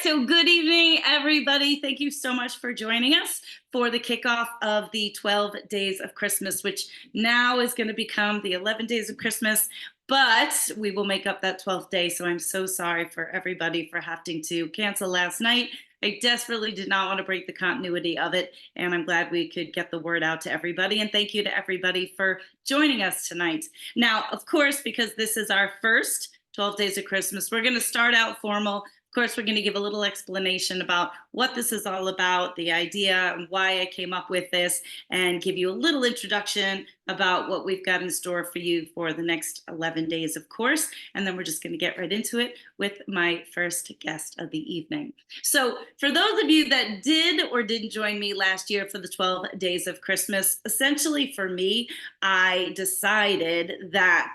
so good evening, everybody. Thank you so much for joining us for the kickoff of the 12 Days of Christmas, which now is going to become the 11 Days of Christmas, but we will make up that 12th day. So I'm so sorry for everybody for having to cancel last night. I desperately did not want to break the continuity of it, and I'm glad we could get the word out to everybody. And thank you to everybody for joining us tonight. Now, of course, because this is our first 12 Days of Christmas, we're going to start out formal. Of course, we're going to give a little explanation about what this is all about, the idea, and why I came up with this, and give you a little introduction about what we've got in store for you for the next 11 days, of course. And then we're just going to get right into it with my first guest of the evening. So for those of you that did or didn't join me last year for the 12 Days of Christmas, essentially for me, I decided that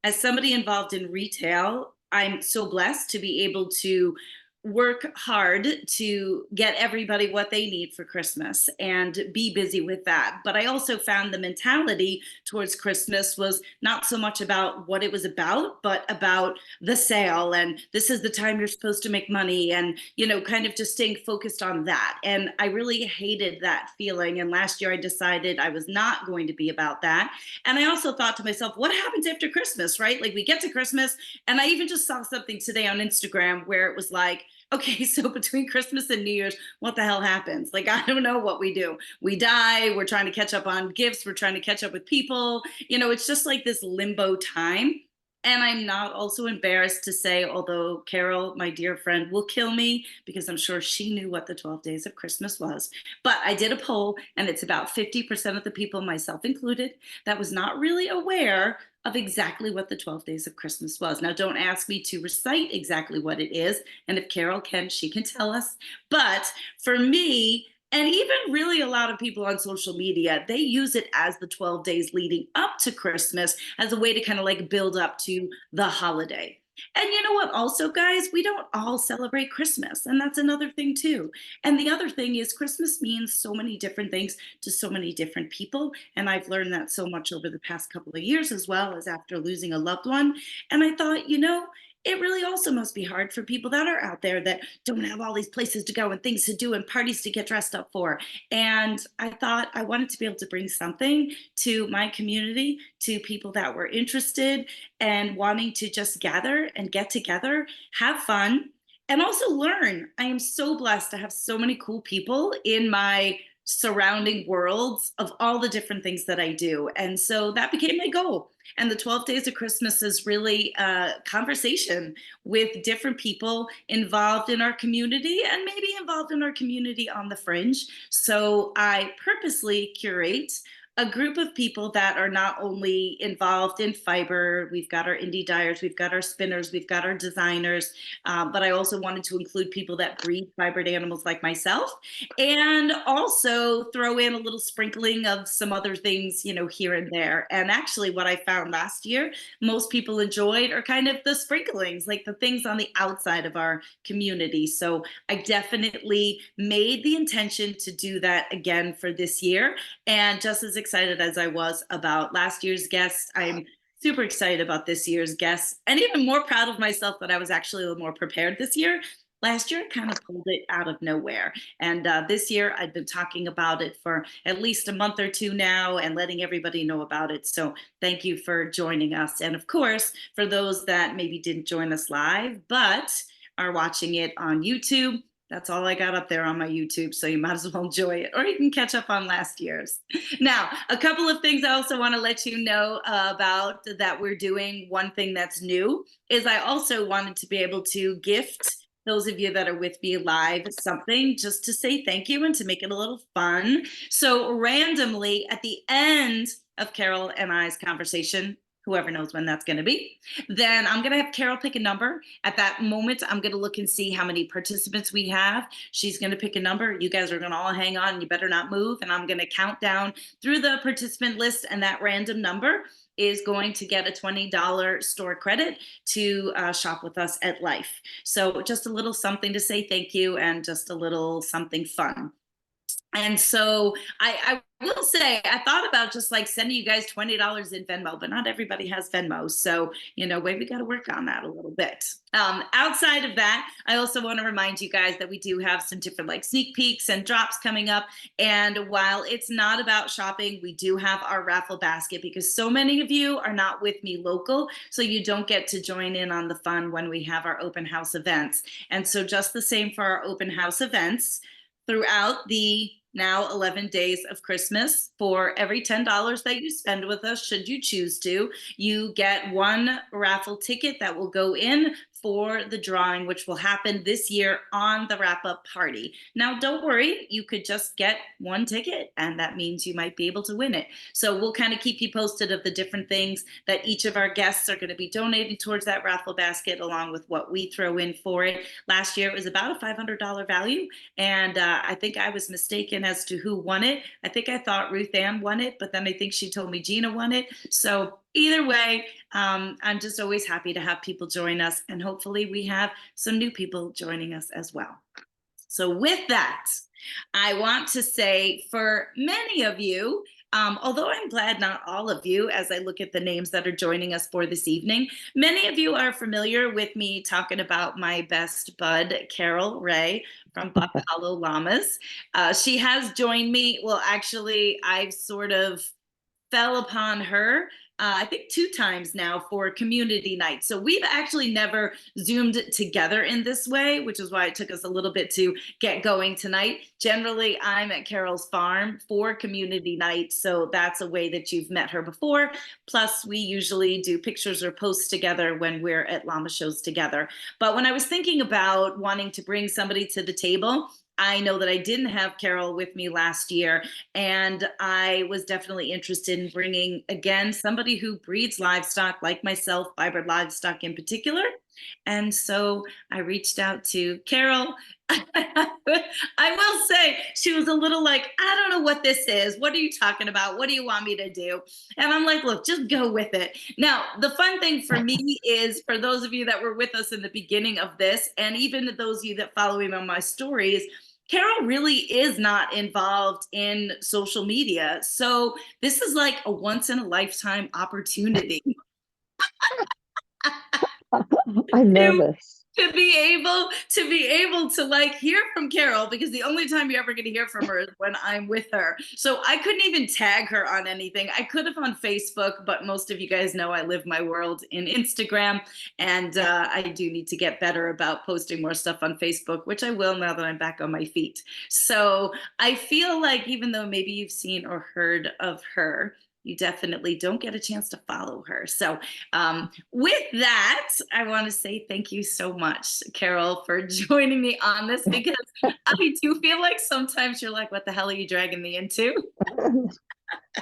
as somebody involved in retail, I'm so blessed to be able to work hard to get everybody what they need for Christmas and be busy with that. But I also found the mentality towards Christmas was not so much about what it was about, but about the sale. And this is the time you're supposed to make money, and, kind of just staying focused on that. And I really hated that feeling. And last year I decided I was not going to be about that. And I also thought to myself, what happens after Christmas, right? Like, we get to Christmas, and I even just saw something today on Instagram where it was like, okay, so between Christmas and New Year's, what the hell happens? Like, I don't know what we do. We die, we're trying to catch up on gifts, we're trying to catch up with people. It's just like this limbo time. And I'm not also embarrassed to say, although Carol, my dear friend, will kill me because I'm sure she knew what the 12 Days of Christmas was. But I did a poll, and it's about 50% of the people, myself included, that was not really aware of exactly what the 12 Days of Christmas was. Now, don't ask me to recite exactly what it is. And if Carol can, she can tell us. But for me, and even really a lot of people on social media, they use it as the 12 days leading up to Christmas as a way to kind of like build up to the holiday. And you know what, also, guys, we don't all celebrate Christmas. And that's another thing, too. And the other thing is, Christmas means so many different things to so many different people. And I've learned that so much over the past couple of years, as well as after losing a loved one. And I thought, it really also must be hard for people that are out there that don't have all these places to go and things to do and parties to get dressed up for. And I thought I wanted to be able to bring something to my community, to people that were interested and wanting to just gather and get together, have fun, and also learn. I am so blessed to have so many cool people in my surrounding worlds of all the different things that I do. And so that became my goal. And the 12 Days of Christmas is really a conversation with different people involved in our community and maybe involved in our community on the fringe. So I purposely curate a group of people that are not only involved in fiber. We've got our indie dyers, we've got our spinners, we've got our designers, but I also wanted to include people that breed fibered animals like myself, and also throw in a little sprinkling of some other things, here and there. And actually what I found last year, most people enjoyed are kind of the sprinklings, like the things on the outside of our community. So I definitely made the intention to do that again for this year. And just as excited as I was about last year's guests, I'm super excited about this year's guests, and even more proud of myself that I was actually a little more prepared this year. Last year, I kind of pulled it out of nowhere. And this year, I've been talking about it for at least a month or two now and letting everybody know about it. So thank you for joining us. And of course, for those that maybe didn't join us live, but are watching it on YouTube, that's all I got up there on my YouTube, so you might as well enjoy it, or you can catch up on last year's. Now, a couple of things I also want to let you know about that we're doing. One thing that's new is I also wanted to be able to gift those of you that are with me live something just to say thank you and to make it a little fun. So randomly at the end of Carol and I's conversation, whoever knows when that's going to be, then I'm going to have Carol pick a number. At that moment, I'm going to look and see how many participants we have. She's going to pick a number. You guys are going to all hang on. You better not move. And I'm going to count down through the participant list, and that random number is going to get a $20 store credit to shop with us at Life. So just a little something to say thank you, and just a little something fun. And so I will say, I thought about just like sending you guys $20 in Venmo, but not everybody has Venmo. So, maybe we got to work on that a little bit. Outside of that, I also want to remind you guys that we do have some different like sneak peeks and drops coming up. And while it's not about shopping, we do have our raffle basket because so many of you are not with me local. So you don't get to join in on the fun when we have our open house events. And so, just the same for our open house events throughout the now 11 days of Christmas. For every $10 that you spend with us, should you choose to, you get one raffle ticket that will go in for the drawing, which will happen this year on the wrap up party. Now, don't worry, you could just get one ticket, and that means you might be able to win it. So we'll kind of keep you posted of the different things that each of our guests are going to be donating towards that raffle basket, along with what we throw in for it. Last year, it was about a $500 value, and I think I was mistaken as to who won it. I think I thought Ruth Ann won it, but then I think she told me Gina won it. So either way, I'm just always happy to have people join us, and hopefully we have some new people joining us as well. So with that, I want to say for many of you, although I'm glad not all of you, as I look at the names that are joining us for this evening, many of you are familiar with me talking about my best bud, Carol Reigh from Buck Hollow Llamas. She has joined me. Well, actually, I've sort of fell upon her, I think 2 times now for community night. So we've actually never Zoomed together in this way, which is why it took us a little bit to get going tonight. Generally, I'm at Carol's farm for community night. So that's a way that you've met her before. Plus, we usually do pictures or posts together when we're at llama shows together. But when I was thinking about wanting to bring somebody to the table, I know that I didn't have Carol with me last year, and I was definitely interested in bringing, again, somebody who breeds livestock like myself, fibered livestock in particular. And so I reached out to Carol. I will say she was a little like, I don't know what this is. What are you talking about? What do you want me to do? And I'm like, look, just go with it. Now, the fun thing for me is for those of you that were with us in the beginning of this, and even those of you that follow me on my stories, Carol really is not involved in social media. So this is like a once in a lifetime opportunity I'm to nervous. to be able to like hear from Carol, because the only time you're ever going to hear from her is when I'm with her. So I couldn't even tag her on anything. I could have on Facebook, but most of you guys know I live my world in Instagram, and I do need to get better about posting more stuff on Facebook, which I will now that I'm back on my feet. So I feel like even though maybe you've seen or heard of her, you definitely don't get a chance to follow her. So, with that, I want to say thank you so much, Carol, for joining me on this, because I do feel like sometimes you're like, what the hell are you dragging me into?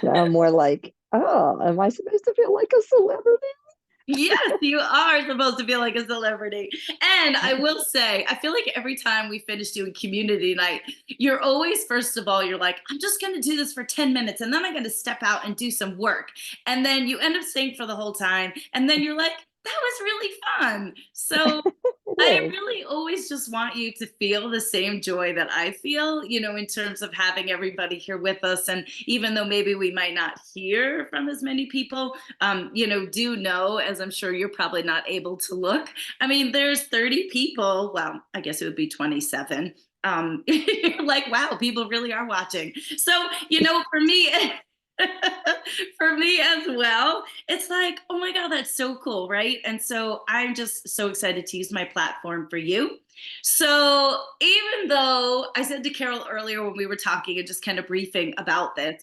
No, more like, oh, am I supposed to feel like a celebrity? Yes, you are supposed to feel like a celebrity. And I will say, I feel like every time we finish doing community night, you're always, first of all, you're like, I'm just going to do this for 10 minutes and then I'm going to step out and do some work. And then you end up staying for the whole time. And then you're like, that was really fun. So I It is. really always just want you to feel the same joy that I feel, in terms of having everybody here with us. And even though maybe we might not hear from as many people, do know, as I'm sure you're probably not able to look. I mean, there's 30 people. Well, I guess it would be 27. You're like, wow, people really are watching. So, for me, for me as well, it's like, oh my God, that's so cool, right? And so I'm just so excited to use my platform for you. So even though I said to Carol earlier when we were talking and just kind of briefing about this,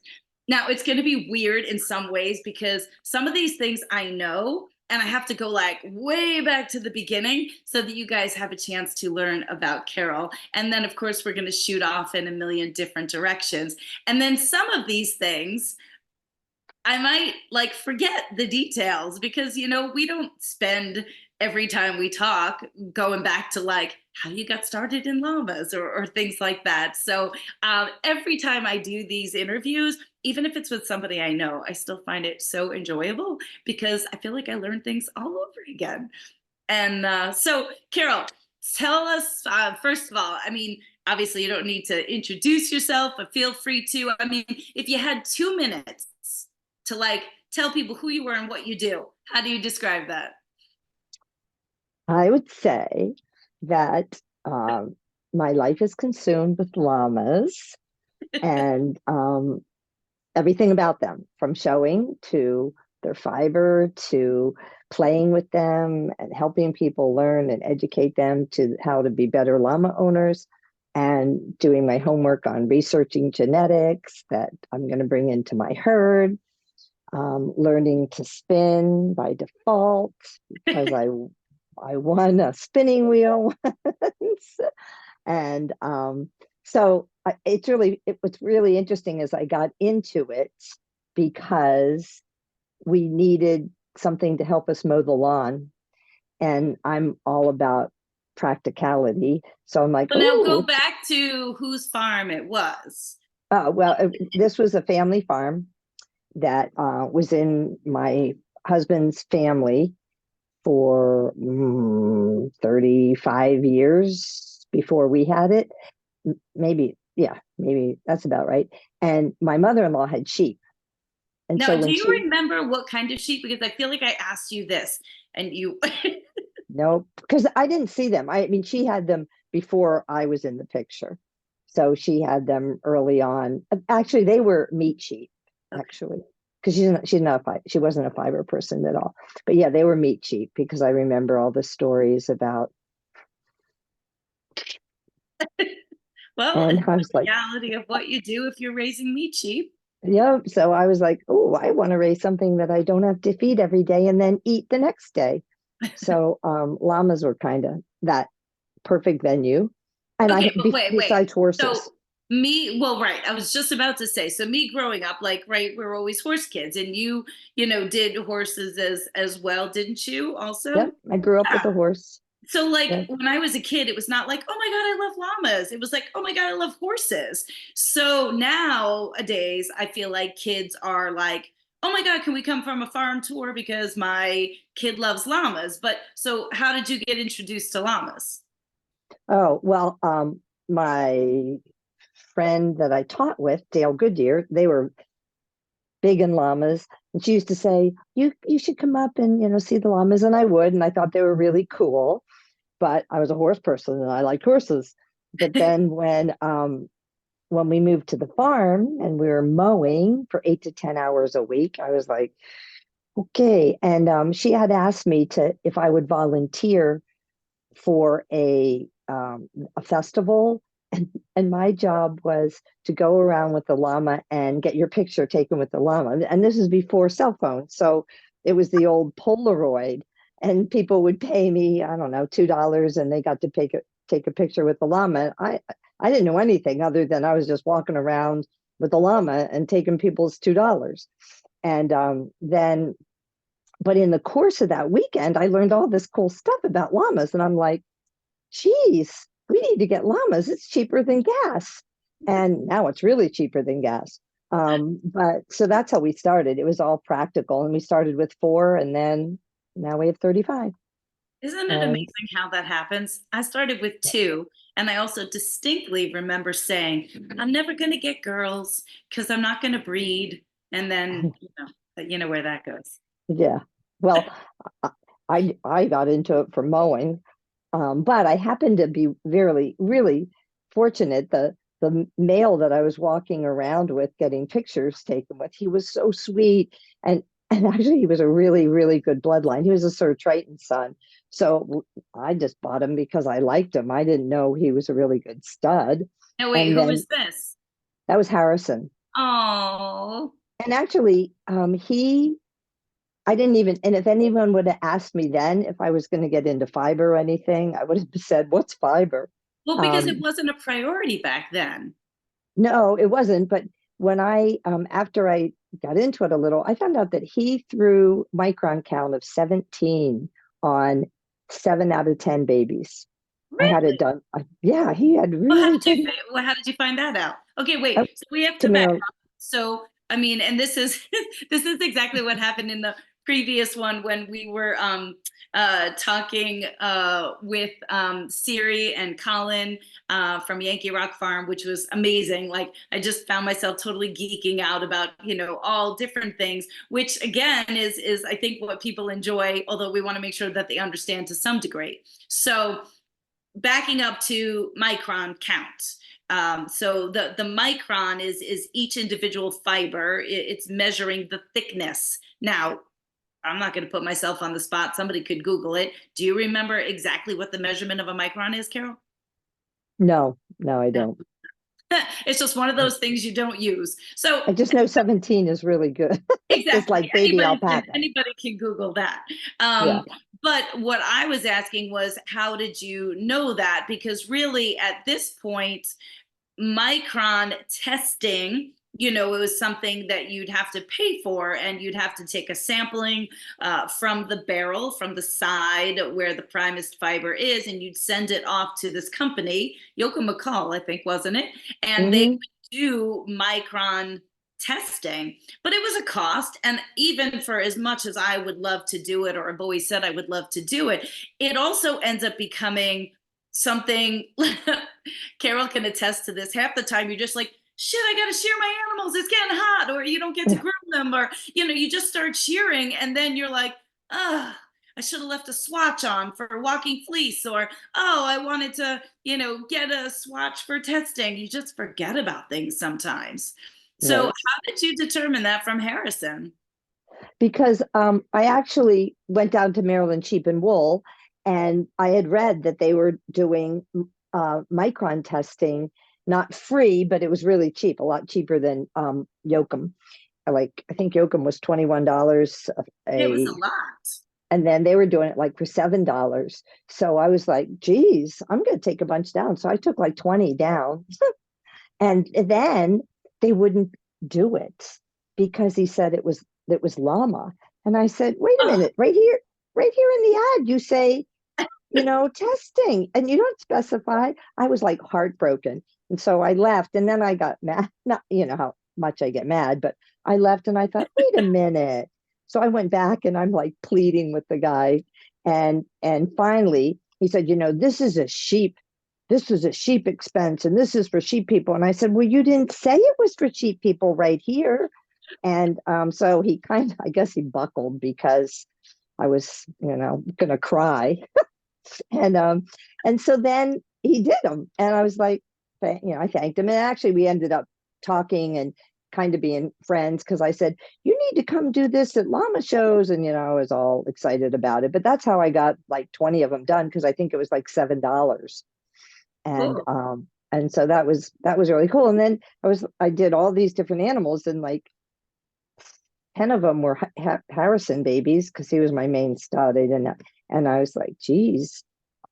now it's going to be weird in some ways because some of these things I know, and I have to go like way back to the beginning so that you guys have a chance to learn about Carol. And then, of course, we're going to shoot off in a million different directions. And then some of these things, I might like forget the details because, we don't spend every time we talk going back to like how you got started in llamas or things like that. So every time I do these interviews, even if it's with somebody I know, I still find it so enjoyable because I feel like I learn things all over again. And so, Carol, tell us, first of all, I mean, obviously you don't need to introduce yourself, but feel free to. I mean, if you had 2 minutes to like tell people who you were and what you do, how do you describe that? I would say that my life is consumed with llamas and everything about them, from showing to their fiber to playing with them and helping people learn and educate them to how to be better llama owners, and doing my homework on researching genetics that I'm going to bring into my herd, learning to spin by default because I won a spinning wheel once. And so what's really interesting is I got into it because we needed something to help us mow the lawn. And I'm all about practicality. So I'm like, Well, now go oh, back to whose farm it was. this was a family farm that was in my husband's family for 35 years before we had it. Maybe, yeah, maybe that's about right. And my mother-in-law had sheep. And so Now, do when you she, remember what kind of sheep? Because I feel like I asked you this and you. no, because I didn't see them. I mean, she had them before I was in the picture. So she had them early on. Actually, they were meat sheep, Okay. actually. Because she wasn't a fiber person at all. But yeah, they were meat sheep because I remember all the stories about. Well, And it's I was the like, reality of what you do if you're raising meat sheep. yep. So I was like, oh, I want to raise something that I don't have to feed every day and then eat the next day. So llamas were kind of that perfect venue. And Okay, but wait. besides horses. So me, well, right. I was just about to say, so me growing up, like, right, we were always horse kids, and you did horses as well, didn't you? Also, Yep. I grew up yeah. with a horse. So, like, Yep. when I was a kid, it was not like, oh my God, I love llamas. It was like, oh my God, I love horses. So nowadays, I feel like kids are like, oh my God, can we come from a farm tour because my kid loves llamas? But so, how did you get introduced to llamas? Oh, well, my friend that I taught with, Dale Goodyear, they were big in llamas. And she used to say, you should come up and, see the llamas. And I would. And I thought they were really cool. But I was a horse person and I liked horses. But then when we moved to the farm and we were mowing for 8 to 10 hours a week, I was like, okay. And she had asked me to if I would volunteer for a festival, and my job was to go around with the llama and get your picture taken with the llama. And this is before cell phones, so it was the old Polaroid, and people would pay me, I don't know, $2, and they got to take a picture with the llama. I didn't know anything other than I was just walking around with the llama and taking people's $2. And then but in the course of that weekend, I learned all this cool stuff about llamas. And I'm like, geez, we need to get llamas. It's cheaper than gas. And now it's really cheaper than gas. But so that's how we started. It was all practical. And we started with 4, and then now we have 35. Isn't it And amazing how that happens? I started with 2, and I also distinctly remember saying, I'm never going to get girls because I'm not going to breed. And then, you know where that goes. yeah, well, I got into it for mowing. But I happened to be really, really fortunate. The male that I was walking around with, getting pictures taken with, he was so sweet, and actually he was a really, really good bloodline. He was a Sir Triton's son, so I just bought him because I liked him. I didn't know he was a really good stud. Now, wait, And who then is this? that was Harrison, Oh, and actually, he I didn't even, and if anyone would have asked me then if I was going to get into fiber or anything, I would have said, "What's fiber?" well, because it Um, wasn't a priority back then. no, it wasn't. But when after I got into it a little, I found out that he threw micron count of 17 on 7 out of 10 babies. I had it Really? done. Yeah, he had Well, how really did you good. well, how did you find that out? Okay, I wait. went So we have to to back Maryland. up. So, I mean, and this is this is exactly what happened in the previous one when we were talking with Siri and Colin from Yankee Rock Farm, which was amazing. Like I just found myself totally geeking out about, all different things, which again is I think what people enjoy, although we want to make sure that they understand to some degree. So backing up to micron count. So the micron is each individual fiber. It's measuring the thickness. Now, I'm not going to put myself on the spot. Somebody could Google it. Do you remember exactly what the measurement of a micron is, Carol? No, no, I don't. It's just one of those things you don't use. So I just know 17 is really good. Just exactly, like baby alpaca. anybody can Google that. Yeah. But what I was asking was, how did you know that? Because really, at this point, micron testing, it was something that you'd have to pay for, and you'd have to take a sampling from the barrel, from the side where the primest fiber is, and you'd send it off to this company, Yoka McCall, I think, wasn't it? And they Hmm. would do micron testing, but it was a cost. And even for as much as I would love to do it, or I've always said I would love to do it, it also ends up becoming something. Carol can attest to this. Half the time you're just like, shit, I gotta shear my animals, it's getting hot, or you don't get to groom them, or you just start shearing, and then you're like, ah, I should have left a swatch on for walking fleece, or oh, I wanted to get a swatch for testing. You just forget about things sometimes. So Right. how did you determine that from Harrison? Because I actually went down to Maryland Sheep and Wool, and I had read that they were doing micron testing, not free, but it was really cheap, a lot cheaper than Yoakum. Like I think Yoakum was $21 It was a a, lot. and then they were doing it like for $7. So I was like, geez, I'm going to take a bunch down. So I took like 20 down. And then they wouldn't do it because he said it was llama. And I said, wait a Oh, minute, right here in the ad, you say, testing, and you don't specify. I was like heartbroken. And so I left, and then I got mad. Not, how much I get mad, but I left and I thought, wait a minute. So I went back and I'm like pleading with the guy. And finally he said, this was a sheep expense, and this is for sheep people. And I said, well, you didn't say it was for sheep people right here. And so he I guess he buckled because I was, gonna cry. And so then he did them, and I was like, I thanked him, and actually we ended up talking and kind of being friends because I said, you need to come do this at llama shows, and I was all excited about it. But that's how I got like 20 of them done, because I think it was like $7. and cool. um and so that was really cool. And then I did all these different animals, and like 10 of them were Harrison babies because he was my main stud. I didn't have, and I was like, geez,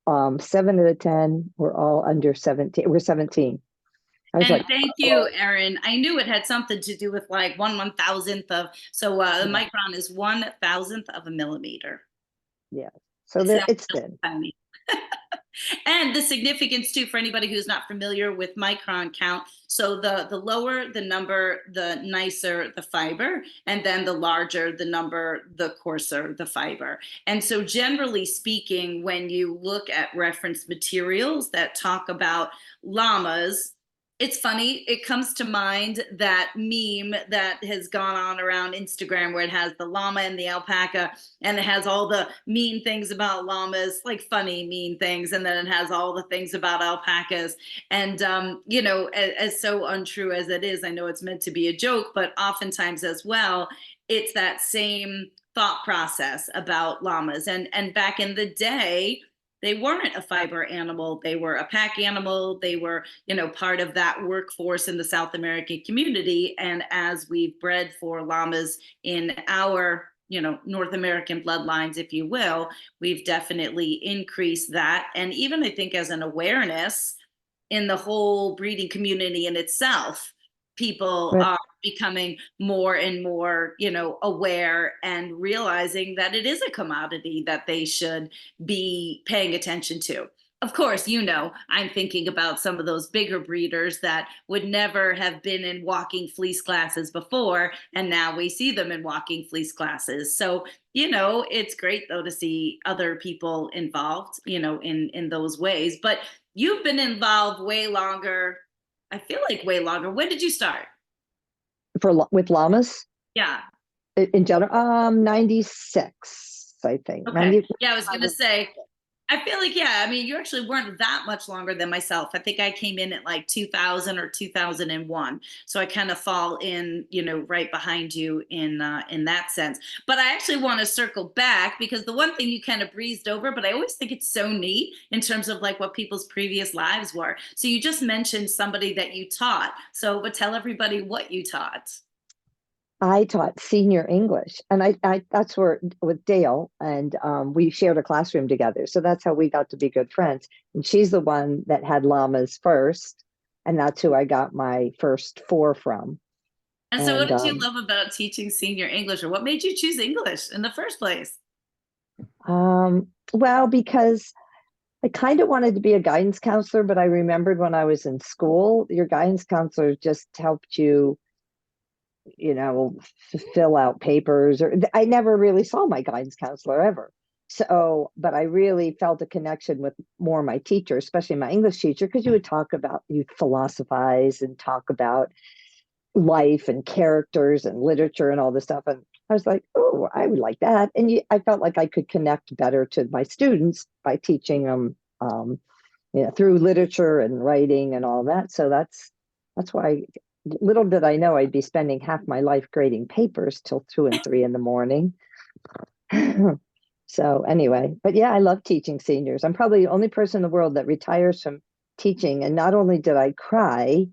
7 of the 10 were all under 17. We're 17. I was And like, thank you, oh, Erin. I knew it had something to do with like 1/1000th of, so the yeah, micron is 1/1000th of a millimeter. yeah. So It's there, not it's thin. tiny. And the significance too, for anybody who's not familiar with micron count. So the lower the number, the nicer the fiber, and then the larger the number, the coarser the fiber. And so generally speaking, when you look at reference materials that talk about llamas, it's funny, it comes to mind that meme that has gone on around Instagram where it has the llama and the alpaca, and it has all the mean things about llamas, like funny mean things, and then it has all the things about alpacas. And as so untrue as it is, I know it's meant to be a joke, but oftentimes as well, it's that same thought process about llamas. And back in the day, they weren't a fiber animal, they were a pack animal, they were part of that workforce in the South American community. And as we've bred for llamas in our North American bloodlines, if you will, we've definitely increased that. And even I think as an awareness in the whole breeding community in itself, people Right. are becoming more and more, aware and realizing that it is a commodity that they should be paying attention to. of course, I'm thinking about some of those bigger breeders that would never have been in walking fleece classes before, and now we see them in walking fleece classes. So, it's great though to see other people involved, in those ways. But you've been involved way longer. I feel like way longer. When did you start? With llamas Yeah. in general. 96, I think. Okay. 90. Yeah, I was gonna say, I feel like, yeah, I mean, you actually weren't that much longer than myself. I think I came in at like 2000 or 2001. So I kind of fall in, right behind you in that sense. But I actually want to circle back because the one thing you kind of breezed over, but I always think it's so neat in terms of like what people's previous lives were. So you just mentioned somebody that you taught. So, but tell everybody what you taught. I taught senior English, and I that's where with Dale, and we shared a classroom together. So that's how we got to be good friends. And she's the one that had llamas first, and that's who I got my first four from. And so what And did you love about teaching senior English, or what made you choose English in the first place? well, because I kind of wanted to be a guidance counselor, but I remembered when I was in school, your guidance counselor just helped you, you know, fill out papers, or I never really saw my guidance counselor ever. So, but I really felt a connection with more my teacher, especially my English teacher, because you'd philosophize and talk about life and characters and literature and all this stuff. And I was like, oh, I would like that. And I felt like I could connect better to my students by teaching them, through literature and writing and all that. So that's why. Little did I know I'd be spending half my life grading papers till 2 and 3 in the morning. So anyway, but yeah, I love teaching seniors. I'm probably the only person in the world that retires from teaching. And not only did I cry,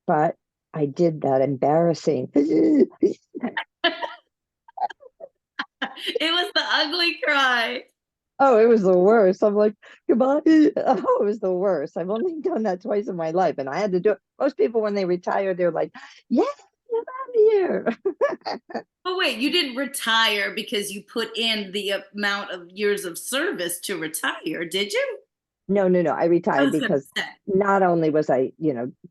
but I did that embarrassing. It was the ugly cry. Oh, it was the worst. I'm like, goodbye. Oh, it was the worst. I've only done that twice in my life, and I had to do it. Most people, when they retire, they're like, yeah, I'm out of here. Oh, wait, you didn't retire because you put in the amount of years of service to retire, did you? No, no, no. I I retired was gonna because say. not only was I,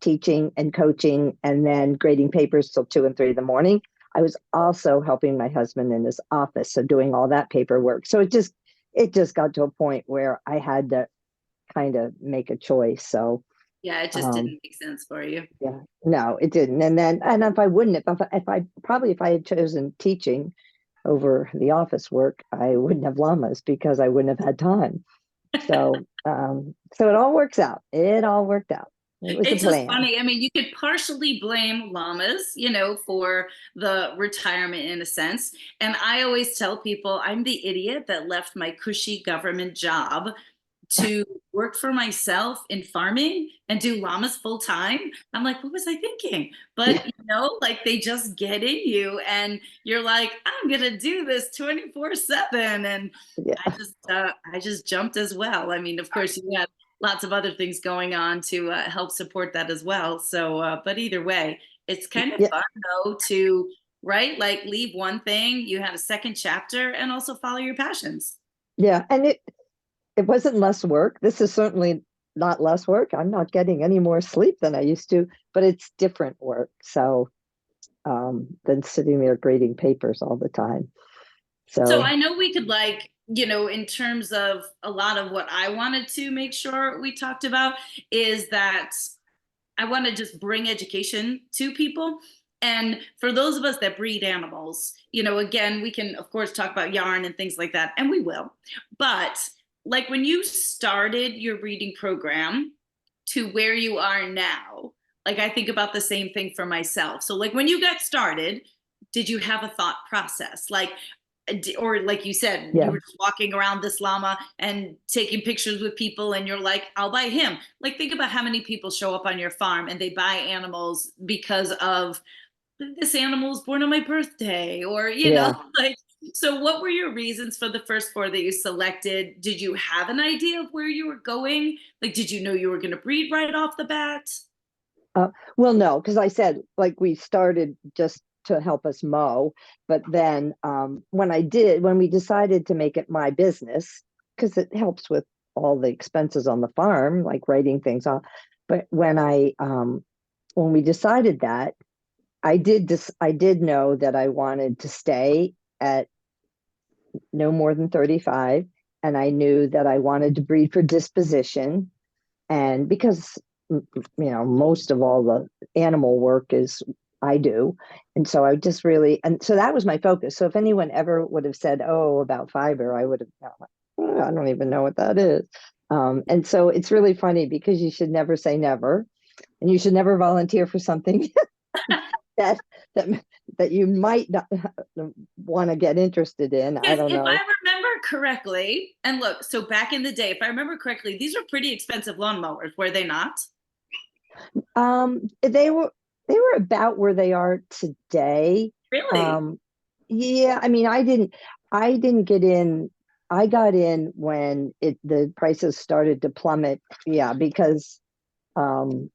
teaching and coaching and then grading papers till 2 and 3 in the morning, I was also helping my husband in his office. So doing all that paperwork. So it just got to a point where I had to kind of make a choice. So, Yeah, it just um, didn't make sense for you. yeah, no, it didn't. And if I wouldn't, if I had chosen teaching over the office work, I wouldn't have llamas because I wouldn't have had time. So it all works out. It all worked out. It was a It's just plan. funny. I mean, you could partially blame llamas, for the retirement in a sense. And I always tell people I'm the idiot that left my cushy government job to work for myself in farming and do llamas full time. I'm like, what was I thinking? But like they just get in you and you're like, I'm gonna do this 24/7. And Yeah, I just jumped as well. I mean, of course you had lots of other things going on to help support that as well. So but either way, it's kind of yeah, fun though to right like leave one thing, you have a second chapter and also follow your passions. yeah. And it wasn't less work. This is certainly not less work. I'm not getting any more sleep than I used to, but it's different work. So than sitting there grading papers all the time. So So I know we could like, in terms of a lot of what I wanted to make sure we talked about is that I want to just bring education to people. And for those of us that breed animals, again, we can of course talk about yarn and things like that, and we will. But like when you started your breeding program to where you are now, like I think about the same thing for myself. So like when you got started, did you have a thought process? Like or like you said, you yeah, were just walking around this llama and taking pictures with people and you're like, I'll buy him. Like think about how many people show up on your farm and they buy animals because of this animal was born on my birthday or yeah. like so what were your reasons for the first four that you selected? Did you have an idea of where you were going? Like did you know you were going to breed right off the bat? Well, no, because I said like we started just to help us mow, but then when we decided to make it my business, because it helps with all the expenses on the farm, like writing things off. But when we decided that, I did know that I wanted to stay at no more than 35, and I knew that I wanted to breed for disposition, and because most of all the animal work is I do. And so I just really, and so that was my focus. So if anyone ever would have said, oh, about fiber, I would have, oh, I don't even know what that is. And so it's really funny because you should never say never, and you should never volunteer for something that that that you might not want to get interested in. I Because don't if know. I remember correctly, and look, so back in the day, if I remember correctly, these are pretty expensive lawnmowers, were they not? They were about where they are today. Really? Um, yeah, I mean, I didn't get in. I got in when the prices started to plummet. Yeah, because um,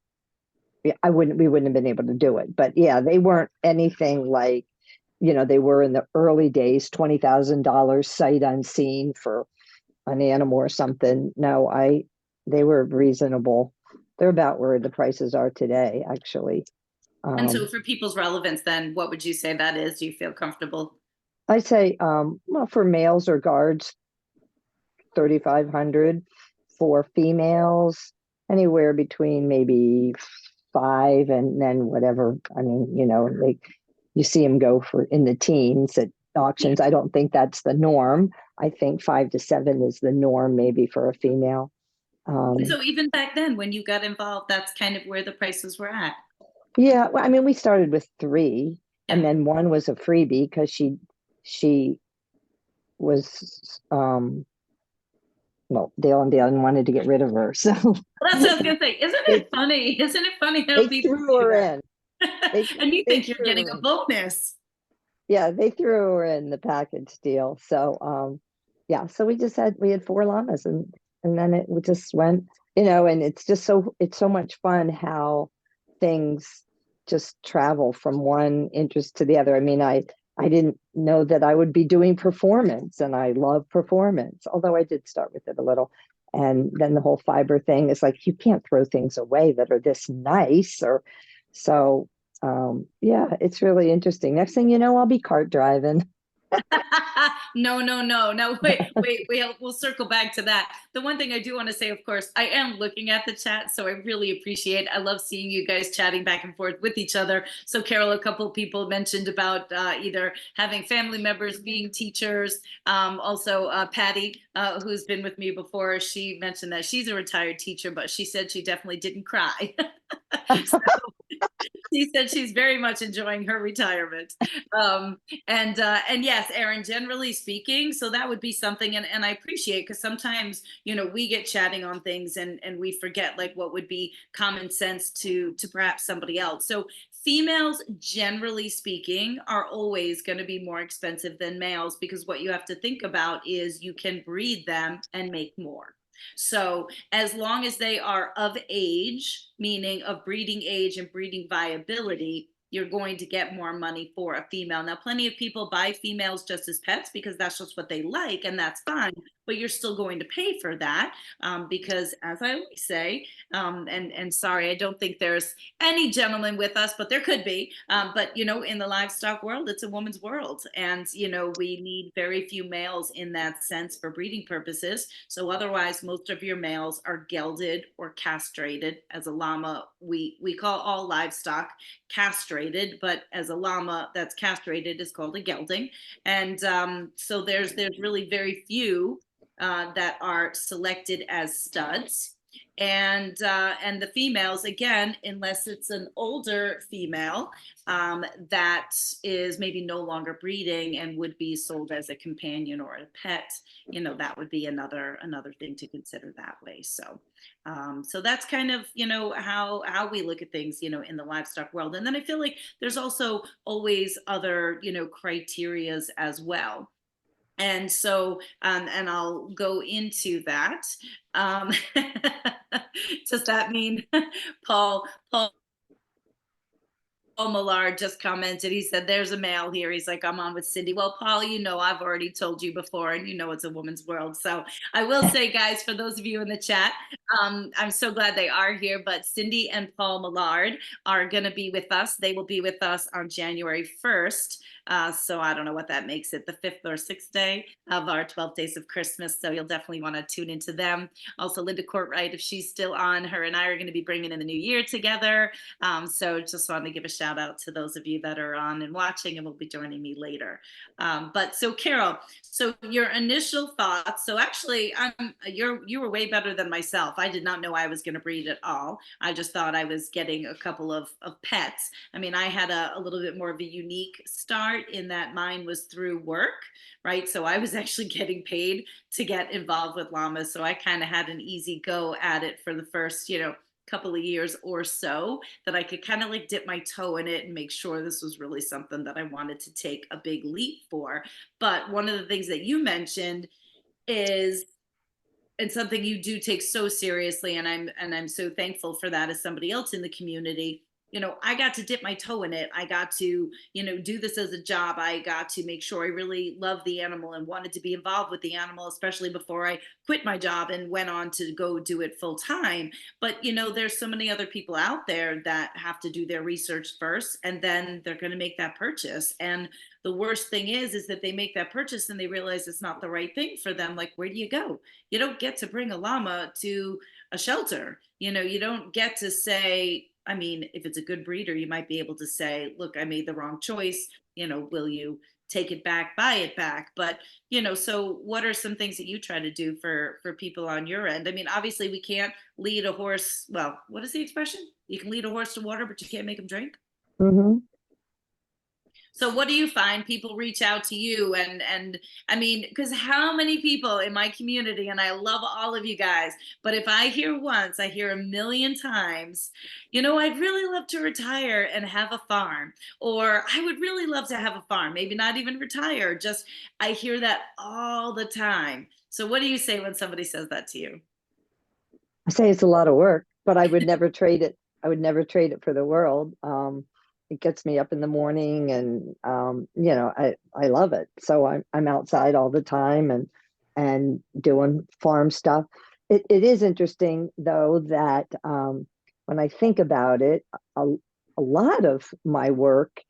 yeah, we wouldn't have been able to do it. But yeah, they weren't anything like, they were in the early days, $20,000 sight unseen for an animal or something. No, they were reasonable. They're about where the prices are today, actually. And so Um, for people's relevance, then what would you say that is? Do you feel comfortable? I say, well, for males or guards, 3,500. For females, anywhere between maybe five and then whatever. I mean, you see them go for in the teens at Yeah. auctions. I don't think that's the norm. I think 5 to 7 is the norm, maybe for a female. And Um, so even back then, when you got involved, that's kind of where the prices were at. yeah, well, I mean, we started with three, and Yeah. then one was a freebie because she was well, Dale and Dale wanted to get rid of her, so Well, that's what I was gonna say. Isn't it they funny? Isn't it funny how they people threw do her that? in. They And you they think you're threw getting her a in. bonus. Yeah, they threw her in the package deal. So yeah, so we had 4 llamas, and then it just went, and it's so much fun how things just travel from one interest to the other. I mean, I didn't know that I would be doing performance, and I love performance, although I did start with it a little. And then the whole fiber thing is like, you can't throw things away that are this nice, or so yeah, it's really interesting. Next thing you know, I'll be cart driving. No, no, no, no. Wait. We'll circle back to that. The one thing I do want to say, of course, I am looking at the chat, so I really appreciate. I love seeing you guys chatting back and forth with each other. So, Carol, a couple of people mentioned about either having family members being teachers. Also, Patty, who's been with me before, she mentioned that she's a retired teacher, but she said she definitely didn't cry. So she said she's very much enjoying her retirement. Um, and yes, Erin, generally speaking, so that would be something, and I appreciate, because sometimes we get chatting on things and we forget like what would be common sense to perhaps somebody else. So females, generally speaking, are always going to be more expensive than males, because what you have to think about is you can breed them and make more. So as long as they are of age, meaning of breeding age and breeding viability, you're going to get more money for a female. Now, plenty of people buy females just as pets because that's just what they like, and that's fine. But you're still going to pay for that, because, as I always say, and sorry, I don't think there's any gentleman with us, but there could be. But in the livestock world, it's a woman's world, and we need very few males in that sense for breeding purposes. So otherwise, most of your males are gelded or castrated. As a llama, we call all livestock castrated, but as a llama that's castrated is called a gelding. And so there's really very few that are selected as studs. And the females, again, unless it's an older female that is maybe no longer breeding and would be sold as a companion or a pet, that would be another thing to consider that way. So that's kind of how we look at things in the livestock world. And then I feel like there's also always other criterias as well. And so, and I'll go into that. Um, does that mean Paul Paul Millard just commented. He said, "There's a male here." He's like, "I'm on with Cindy." Well, Paul, you know, I've already told you before, and you know it's a woman's world. So I will say, guys, for those of you in the chat, I'm so glad they are here. But Cindy and Paul Millard are going to be with us. They will be with us on January 1st. So I don't know what that makes it, the 5th or 6th day of our 12 Days of Christmas. So you'll definitely want to tune into them. Also, Linda Courtwright, if she's still on, her and I are going to be bringing in the new year together. So just wanted to give a shout out to those of you that are on and watching and will be joining me later. But so Carol, so your initial thoughts. So actually, you were way better than myself. I did not know I was going to breed at all. I just thought I was getting a couple of pets. I mean, I had a little bit more of a unique start in that mine was through work, right? So I was actually getting paid to get involved with llamas. So I kind of had an easy go at it for the first, couple of years or so, that I could kind of like dip my toe in it and make sure this was really something that I wanted to take a big leap for. But one of the things that you mentioned is, and something you do take so seriously, and I'm so thankful for that as somebody else in the community. I got to dip my toe in it. I got to, do this as a job. I got to make sure I really loved the animal and wanted to be involved with the animal, especially before I quit my job and went on to go do it full time. But, there's so many other people out there that have to do their research first, and then they're going to make that purchase. And the worst thing is that they make that purchase and they realize it's not the right thing for them. Like, where do you go? You don't get to bring a llama to a shelter. You don't get to say, I mean, if it's a good breeder, you might be able to say, look, I made the wrong choice. Will you take it back, buy it back? But, so what are some things that you try to do for people on your end? I mean, obviously we can't lead a horse. Well, what is the expression? You can lead a horse to water, but you can't make him drink. Mm-hmm. So what do you find? People reach out to you, and I mean, because how many people in my community, and I love all of you guys, but if I hear once, I hear a million times, I'd really love to retire and have a farm, or I would really love to have a farm, maybe not even retire. Just I hear that all the time. So what do you say when somebody says that to you? I say it's a lot of work, but I would never trade it. I would never trade it for the world. It gets me up in the morning, and I love it. So I'm outside all the time and doing farm stuff. It is interesting though that when I think about it, a lot of my work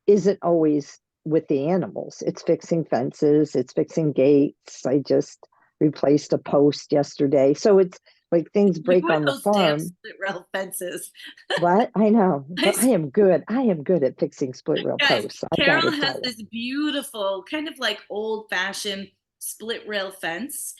isn't always with the animals. It's fixing fences, it's fixing gates. I just replaced a post yesterday. So it's like things You break and on the those damn farm. split rail fences. What? I know, I but I am good. I am good at fixing split rail Guys, posts. I Carol gotta has tell you. this beautiful, kind of like old fashioned split rail fence.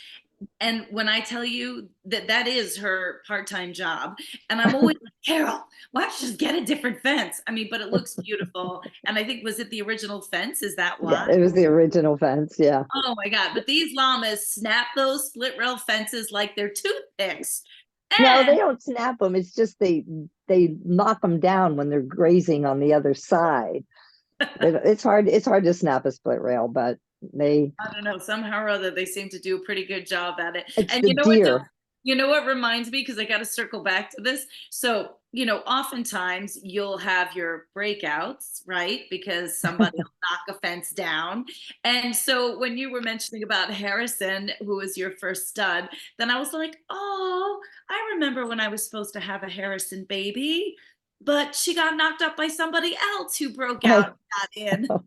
And when I tell you that that is her part time job, and I'm always like, Carol, why don't you just get a different fence? I mean, but it looks beautiful. And I think, was it the original fence? Is that Yeah, why? it was the original fence. Yeah. Oh my God. But these llamas snap those split rail fences like they're toothpicks. No, And they don't snap them. It's just they knock them down when they're grazing on the other side. It's hard. It's hard to snap a split rail, but they. I don't know, somehow or other they seem to do a pretty good job at it. It's And the deer. you know what reminds me, because I got to circle back to this. So, oftentimes you'll have your breakouts, right? Because somebody will knock a fence down. And so when you were mentioning about Harrison, who was your first stud, then I was like, oh, I remember when I was supposed to have a Harrison baby, but she got knocked up by somebody else who broke out Oh, and got in.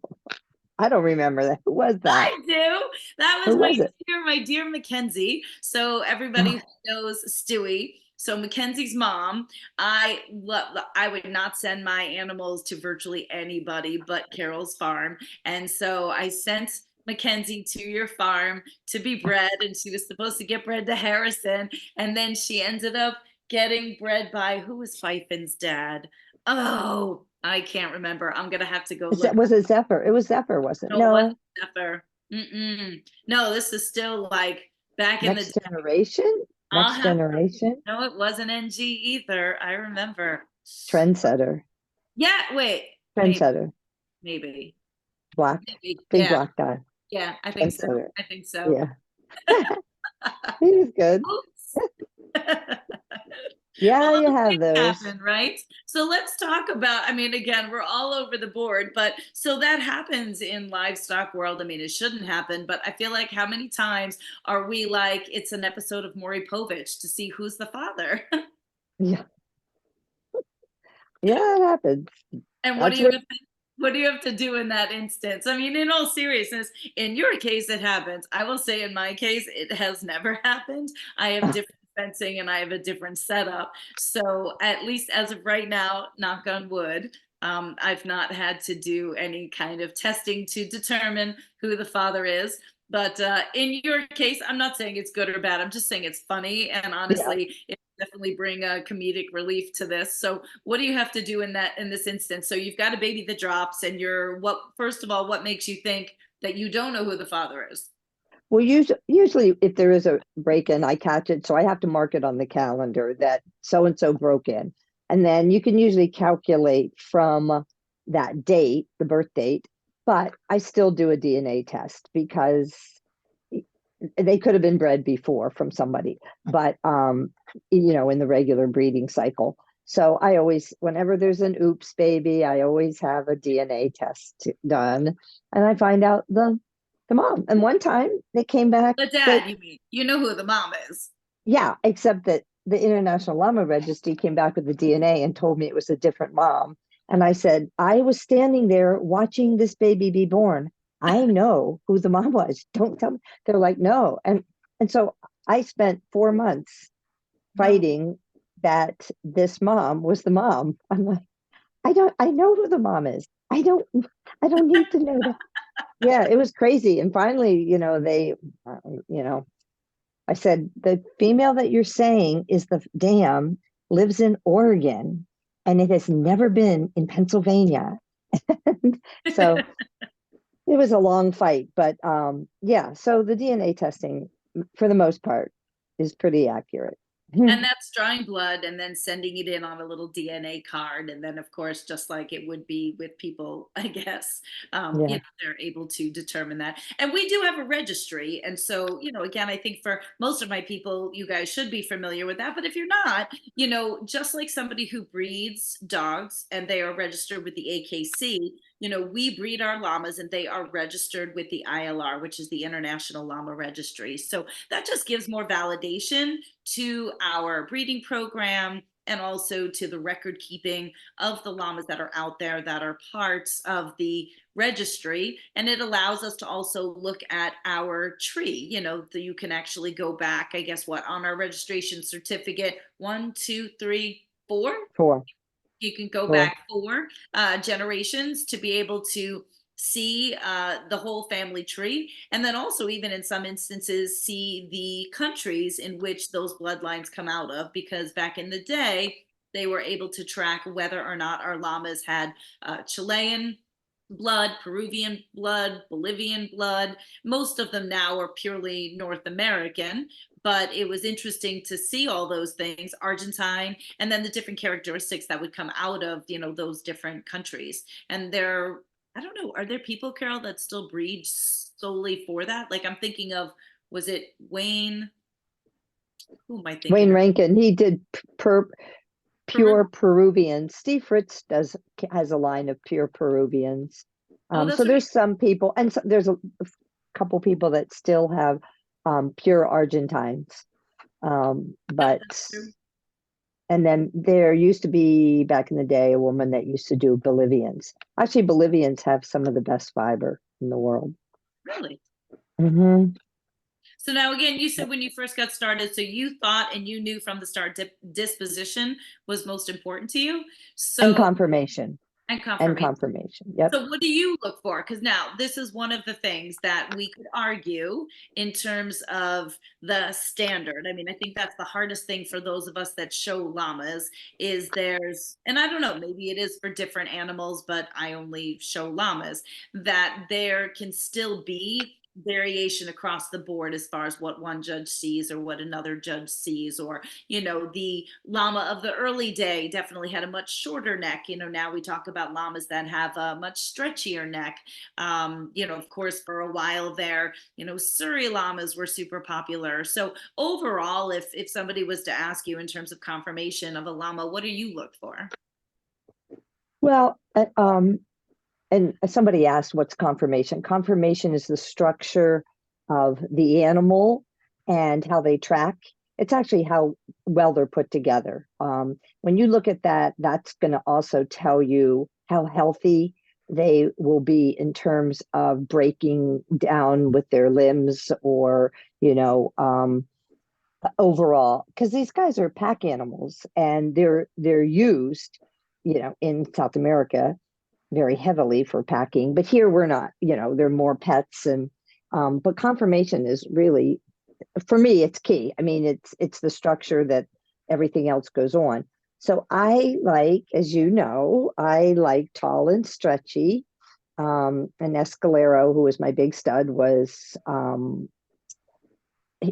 I don't remember that. Who was that? I do. That was Who was it? my dear Mackenzie. So everybody Oh, who knows Stewie. So Mackenzie's mom, I would not send my animals to virtually anybody but Carol's farm. And so I sent Mackenzie to your farm to be bred, and she was supposed to get bred to Harrison. And then she ended up getting bred by, who was Fyfin's dad? Oh, I can't remember. I'm gonna have to go look. Was it Zephyr? It was Zephyr, wasn't it? No, it wasn't No. Zephyr. Mm-mm. No, this is still like back in the Next day. generation? I'll Next have to. generation? No, it wasn't NG either. I remember. Trendsetter. Yeah, wait, Trendsetter. maybe, Black. maybe. Big Yeah, black guy. yeah. I think so. Trendsetter. I think so. Yeah. He was good. Oops. Yeah, Well, you those have things those. happen, right? So let's talk about, I mean, again, we're all over the board, but so that happens in livestock world. I mean, it shouldn't happen, but I feel like how many times are we like, it's an episode of Maury Povich to see who's the father? Yeah, yeah, it happens. And That's what. what do you have to do in that instance? I mean, in all seriousness, in your case, it happens. I will say in my case, it has never happened. I have different fencing and I have a different setup. So at least as of right now, knock on wood, I've not had to do any kind of testing to determine who the father is. But in your case, I'm not saying it's good or bad. I'm just saying it's funny. And Yeah. honestly, it definitely bring a comedic relief to this. So what do you have to do in this instance? So you've got a baby that drops and you're what first of all, what makes you think that you don't know who the father is? Well, usually if there is a break in, I catch it. So I have to mark it on the calendar that so and so broke in. And then you can usually calculate from that date, the birth date, but I still do a DNA test because they could have been bred before from somebody, but in the regular breeding cycle. So I always, whenever there's an oops baby, I always have a DNA test done, and I find out the mom. And one time they came back, The they dad, you mean? You know who the mom is. yeah, except that the International Llama Registry came back with the DNA and told me it was a different mom. And I said, I was standing there watching this baby be born. I know who the mom was. Don't tell me. They're like, no. And so I spent 4 months No. fighting that this mom was the mom. I'm like, I know who the mom is. I don't need to know that. Yeah, it was crazy. And finally, you know, I said, the female that you're saying is the dam lives in Oregon and it has never been in Pennsylvania. So it was a long fight, but yeah, so the DNA testing for the most part is pretty accurate. And that's drawing blood and then sending it in on a little DNA card. And then, of course, just like it would be with people, I guess, Yeah. they're able to determine that. And we do have a registry. And so, again, I think for most of my people, you guys should be familiar with that. But if you're not, just like somebody who breeds dogs and they are registered with the AKC, we breed our llamas and they are registered with the ILR, which is the International Llama Registry. So that just gives more validation to our breeding program and also to the record keeping of the llamas that are out there that are parts of the registry. And it allows us to also look at our tree. You can actually go back, I guess, what on our registration certificate, 1, 2, 3, 4. Four. You can go Four. back 4 generations to be able to see the whole family tree. And then also, even in some instances, see the countries in which those bloodlines come out of, because back in the day, they were able to track whether or not our llamas had Chilean blood, Peruvian blood, Bolivian blood. Most of them now are purely North American, but it was interesting to see all those things, Argentine, and then the different characteristics that would come out of, those different countries. And I don't know, are there people, Carol, that still breed solely for that? Like I'm thinking of, was it Wayne? Who am I thinking Wayne of? Rankin, he did Peru? pure Peruvians. Steve Fritz has a line of pure Peruvians. Oh, So that's right. there's some people, and there's a couple people that still have pure Argentines. But That's true. and then there used to be back in the day a woman that used to do Bolivians. Actually, Bolivians have some of the best fiber in the world. Really? Hmm. So now again, you said when you first got started, so you thought and you knew from the start disposition was most important to you. And So, confirmation. and And confirmation. confirmation. Yep. So what do you look for? Because now this is one of the things that we could argue in terms of the standard. I mean, I think that's the hardest thing for those of us that show llamas is and I don't know, maybe it is for different animals, but I only show llamas, that there can still be variation across the board as far as what one judge sees or what another judge sees, or the llama of the early day definitely had a much shorter neck. Now we talk about llamas that have a much stretchier neck. Of course, for a while there, Surrey llamas were super popular. So overall, if somebody was to ask you in terms of confirmation of a llama, what do you look for? Well, and somebody asked what's conformation. Conformation is the structure of the animal and how they track. It's actually how well they're put together. When you look at that, that's going to also tell you how healthy they will be in terms of breaking down with their limbs or, overall, because these guys are pack animals and they're used, in South America very heavily for packing, but here we're not, they're more pets. And but conformation is really, for me, it's key. I mean, it's the structure that everything else goes on. So I like, as you know, I like tall and stretchy. An Escalero, who was my big stud, was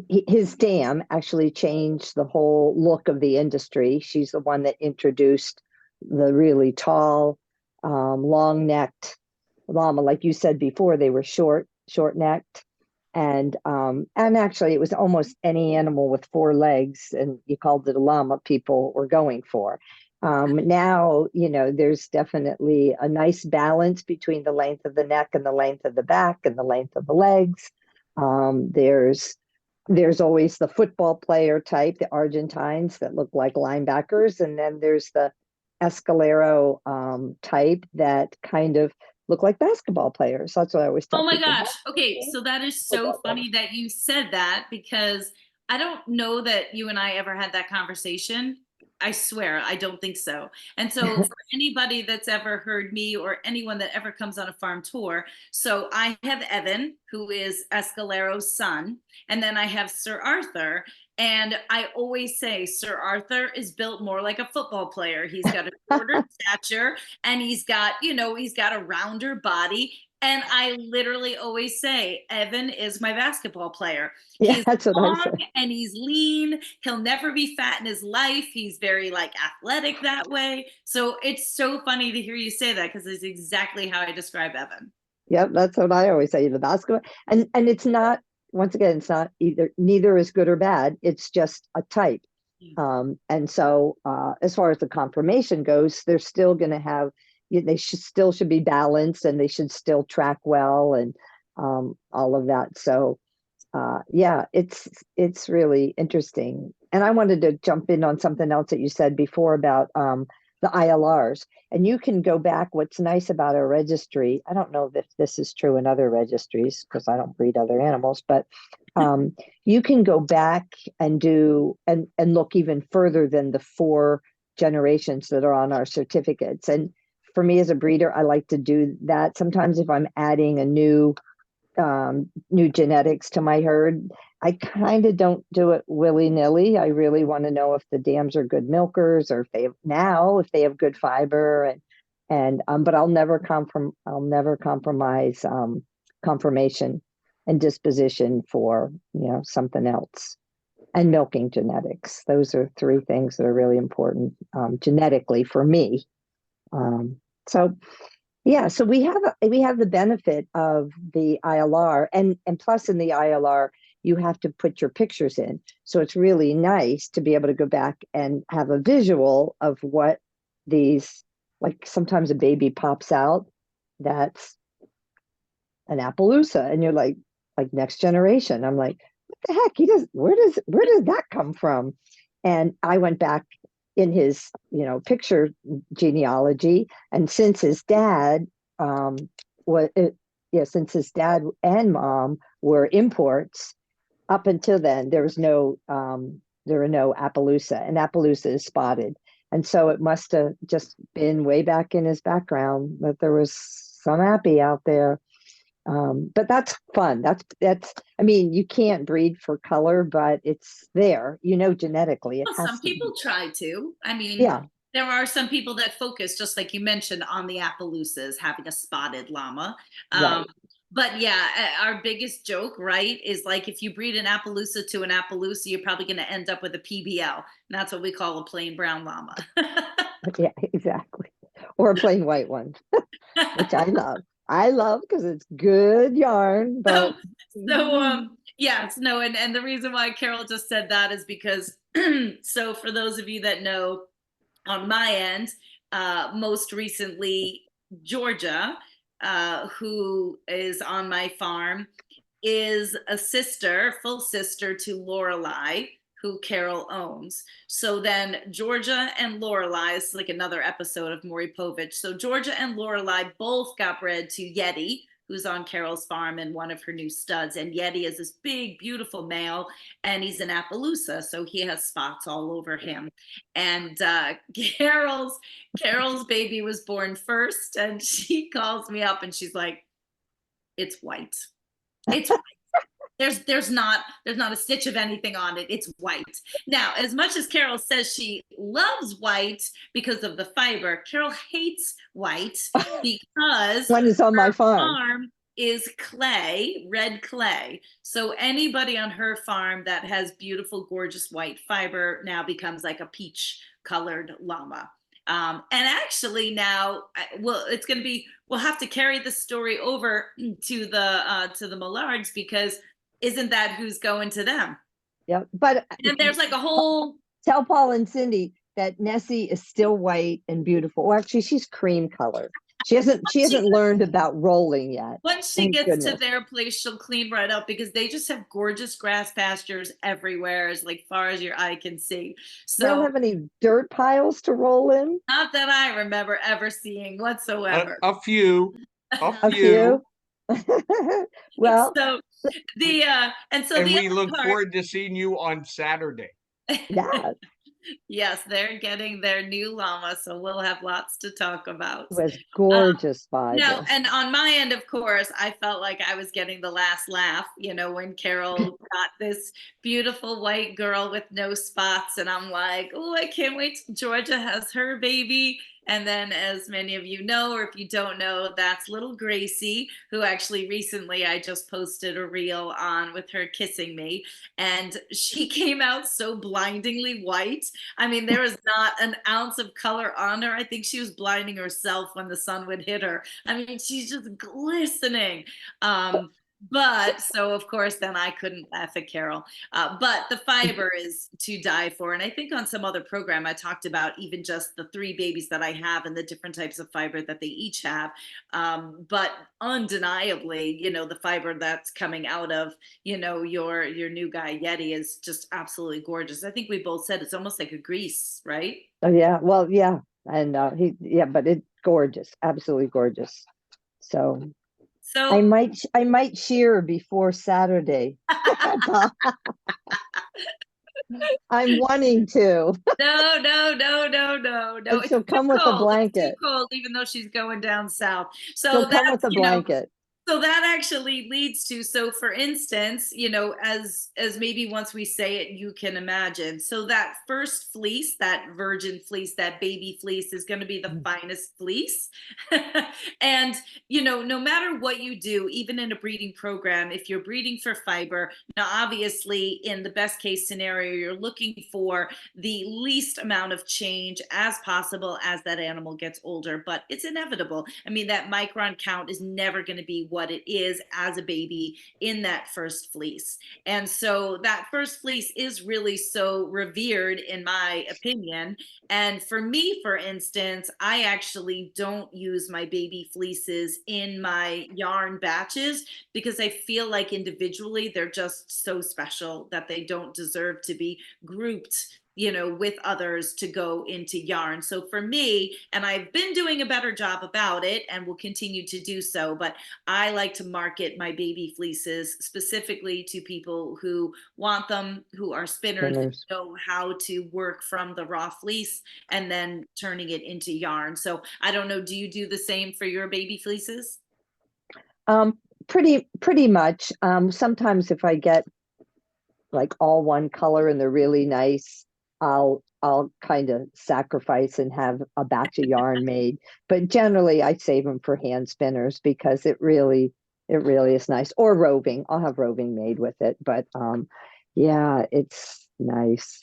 his dam actually changed the whole look of the industry. She's the one that introduced the really tall, long necked llama. Like you said before, they were short necked. And actually it was almost any animal with four legs, and you called it a llama, people were going for. Now, there's definitely a nice balance between the length of the neck and the length of the back and the length of the legs. There's always the football player type, the Argentines that look like linebackers, and then there's the Escalero type that kind of look like basketball players. That's what I always tell Oh my people. gosh. Okay, so that is so funny that you said that, because I don't know that you and I ever had that conversation. I swear, I don't think so. And so, for anybody that's ever heard me or anyone that ever comes on a farm tour, so I have Evan, who is Escalero's son, and then I have Sir Arthur. And I always say Sir Arthur is built more like a football player. He's got a shorter stature, and he's got a rounder body. And I literally always say, Evan is my basketball player. Yeah, He's that's what I long say. and he's lean. He'll never be fat in his life. He's very like athletic that way. So it's so funny to hear you say that, because it's exactly how I describe Evan. Yep, that's what I always say. The basketball, and it's not, once again, it's not either, neither is good or bad. It's just a type. And so as far as the conformation goes, they're still going to have, they should be balanced, and they should still track well, and all of that. So yeah, it's really interesting. And I wanted to jump in on something else that you said before about the ILRs. And you can go back. What's nice about our registry, I don't know if this is true in other registries because I don't breed other animals, but you can go back and do and look even further than the 4 generations that are on our certificates. And for me as a breeder, I like to do that. Sometimes if I'm adding a new genetics to my herd, I kind of don't do it willy-nilly. I really want to know if the dams are good milkers, or if they have good fiber, and but I'll never compromise conformation and disposition for something else. And milking genetics, those are 3 things that are really important genetically for me. So yeah, so we have the benefit of the ILR, and plus in the ILR you have to put your pictures in. So it's really nice to be able to go back and have a visual of what these, like sometimes a baby pops out that's an Appaloosa, and you're like next generation. I'm like, what the heck? Where does that come from? And I went back in his picture genealogy, and since his dad was since his dad and mom were imports, up until then there were no Appaloosa, and Appaloosa is spotted. And so it must have just been way back in his background that there was some Appy out there. But that's fun. That's I mean, you can't breed for color, but it's there, genetically it Well, has some to be. people try to. I mean, Yeah, there are some people that focus, just like you mentioned, on the Appaloosas having a spotted llama. Um, right. but yeah, our biggest joke, right, is like if you breed an Appaloosa to an Appaloosa, you're probably going to end up with a PBL. And that's what we call a plain brown llama. Yeah, exactly. Or a plain white one, which I love. I love because it's good yarn, so but yes, no, and the reason why Carol just said that is because so for those of you that know, on my end, most recently Georgia, who is on my farm, is a sister, full sister to Lorelei, who Carol owns. So then Georgia and Lorelei is like another episode of Maury Povich. So Georgia and Lorelei both got bred to Yeti, who's on Carol's farm and one of her new studs. And Yeti is this big, beautiful male, and he's in Appaloosa, so he has spots all over him. And Carol's baby was born first, and she calls me up and she's like, "It's white. It's there's not a stitch of anything on it. It's white." Now, as much as Carol says she loves white because of the fiber, Carol hates white because When it's on my her farm. farm is clay, red clay. So anybody on her farm that has beautiful, gorgeous white fiber now becomes like a peach colored llama. And actually now, well, it's going to be, we'll have to carry the story over to the Millards, because isn't that who's going to them? Yeah, but And there's like a whole, tell Paul and Cindy that Nessie is still white and beautiful. Well, actually, she's cream color. She hasn't learned about rolling yet. once she Thank gets goodness. to their place, she'll clean right up, because they just have gorgeous grass pastures everywhere, as like far as your eye can see. They don't So have any dirt piles to roll in. not that I remember ever seeing whatsoever. A few. A few. Well, So and And we other look part, forward to seeing you on Saturday. yeah, yes, they're getting their new llama, so we'll have lots to talk about. it was gorgeous No, fiber. and on my end, of course, I felt like I was getting the last laugh, when Carol got this beautiful white girl with no spots. And I'm like, oh, I can't wait till Georgia has her baby. And then, as many of you know, or if you don't know, that's little Gracie, who actually recently I just posted a reel on with her kissing me. And she came out so blindingly white. I mean, there was not an ounce of color on her. I think she was blinding herself when the sun would hit her. I mean, she's just glistening. But so, of course, then I couldn't laugh at Carol. But the fiber is to die for. And I think on some other program, I talked about even just the 3 babies that I have and the different types of fiber that they each have. But undeniably, the fiber that's coming out of, your new guy, Yeti, is just absolutely gorgeous. I think we both said it's almost like a grease, right? Oh yeah, well, yeah, and but it's gorgeous, absolutely gorgeous. So I might shear before Saturday. I'm wanting to. No. And she'll come with a blanket. It's too cold, even though she's going down south. So She'll come with a blanket. So that actually leads to, so for instance, as maybe once we say it, you can imagine. So that first fleece, that virgin fleece, that baby fleece is going to be the finest fleece. And, no matter what you do, even in a breeding program, if you're breeding for fiber, now obviously in the best case scenario, you're looking for the least amount of change as possible as that animal gets older, but it's inevitable. I mean, that micron count is never going to be what it is as a baby in that first fleece. And so that first fleece is really so revered, in my opinion. And for me, for instance, I actually don't use my baby fleeces in my yarn batches, because I feel like individually they're just so special that they don't deserve to be grouped with others to go into yarn. So for me, and I've been doing a better job about it and will continue to do so, but I like to market my baby fleeces specifically to people who want them, who are spinners, who know how to work from the raw fleece and then turning it into yarn. So I don't know, do you do the same for your baby fleeces? Pretty much. Sometimes if I get like all one color and they're really nice, I'll kind of sacrifice and have a batch of yarn made. But generally I save them for hand spinners, because it really is nice. Or roving. I'll have roving made with it. But yeah, it's nice.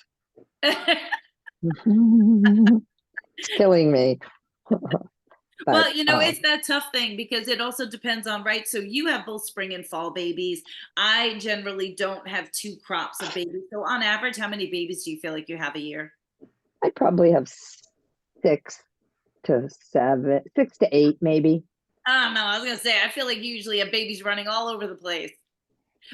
It's killing me. But, well, it's that tough thing, because it also depends on, right? So you have both spring and fall babies. I generally don't have 2 crops of babies. So on average, how many babies do you feel like you have a year? I probably have 6. to 7, 6 to 8, maybe. I don't know. I was gonna say, I feel like usually a baby's running all over the place.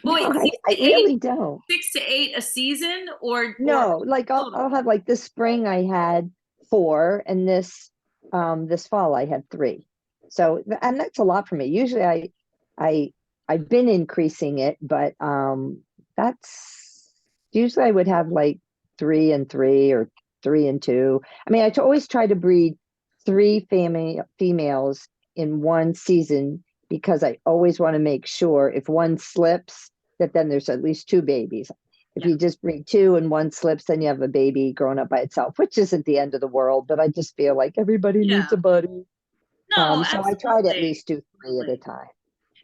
Oh, No, wait, I really don't. 6 to 8 a season, or No, like total? I'll have like this spring I had 4, and this fall I had 3. So and that's a lot for me. Usually I I've been increasing it, but that's usually I would have like 3 and 3 or 3 and 2. I mean, always try to breed 3 females in one season because I always want to make sure if one slips that then there's at least 2 babies. If Yeah. you just breed 2 and one slips, then you have a baby growing up by itself, which isn't the end of the world, but I just feel like everybody needs Yeah. a buddy. No, So I try to at absolutely. least do 3 at a Absolutely. time.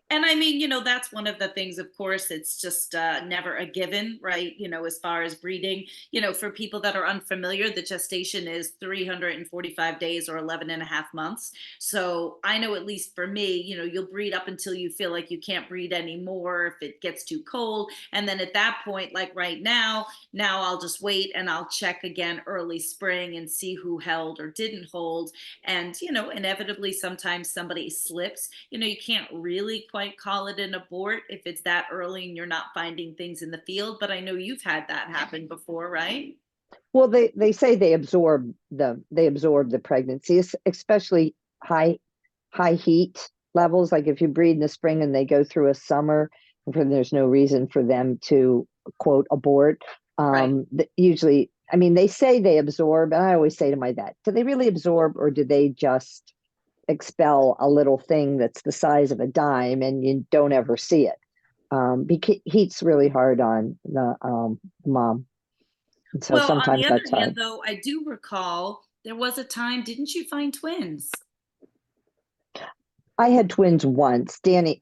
And I mean, that's one of the things, of course, it's just never a given, right? As far as breeding, for people that are unfamiliar, the gestation is 345 days or 11 and a half months. So I know, at least for me, you'll breed up until you feel like you can't breed anymore if it gets too cold. And then at that point, like right now I'll just wait and I'll check again early spring and see who held or didn't hold. And, inevitably, sometimes somebody slips. You can't really quite call it an abort if it's that early and you're not finding things in the field. But I know you've had that happen before, right? Well, they say they absorb the pregnancy, especially high heat levels. Like if you breed in the spring and they go through a summer, there's no reason for them to quote abort. Right. Usually, I mean, they say they absorb, and I always say to my vet, do they really absorb or do they just expel a little thing that's the size of a dime and you don't ever see it? Because heat's really hard on the mom. And so Well, on the sometimes other that's hand, hard. though, I do recall there was a time, didn't you find twins? I had twins once. Danny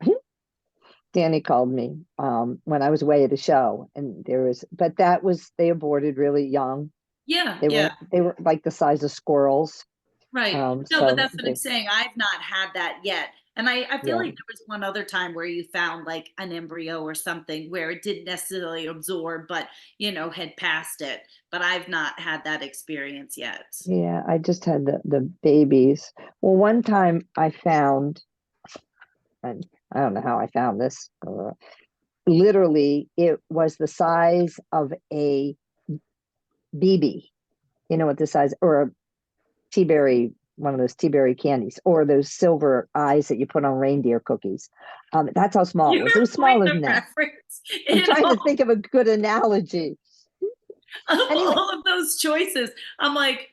called me when I was away at a show, and but they aborted really young. Yeah, They yeah. were like the size of squirrels. Right. No, but So that's what I'm saying. I've not had that yet. And I feel yeah, like there was one other time where you found like an embryo or something where it didn't necessarily absorb, but, had passed it. But I've not had that experience yet. yeah. I just had the babies. Well, one time I found, and I don't know how I found this. Literally, it was the size of a BB. You know what the size, or a tea berry, one of those tea berry candies, or those silver eyes that you put on reindeer cookies. That's how small it Your was. It was point smaller of than that. reference I'm in trying to think of a good analogy. Anyway, all of those choices. I'm like,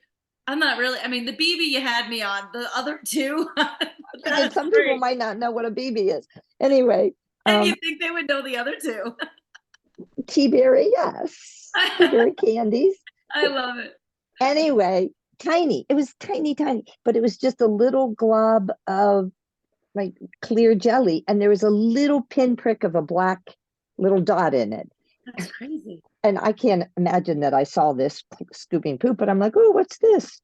I'm not really. I mean, the BB you had me on. The other two, and that's some people great. might not know what a BB is. Anyway, And you um, think they would know the other two? tea berry, yes, tea berry candies. I love it. Anyway, tiny. It was tiny, tiny, but it was just a little glob of like clear jelly, and there was a little pinprick of a black little dot in it. That's crazy. And I can't imagine that I saw this scooping poop, but I'm like, oh, what's this?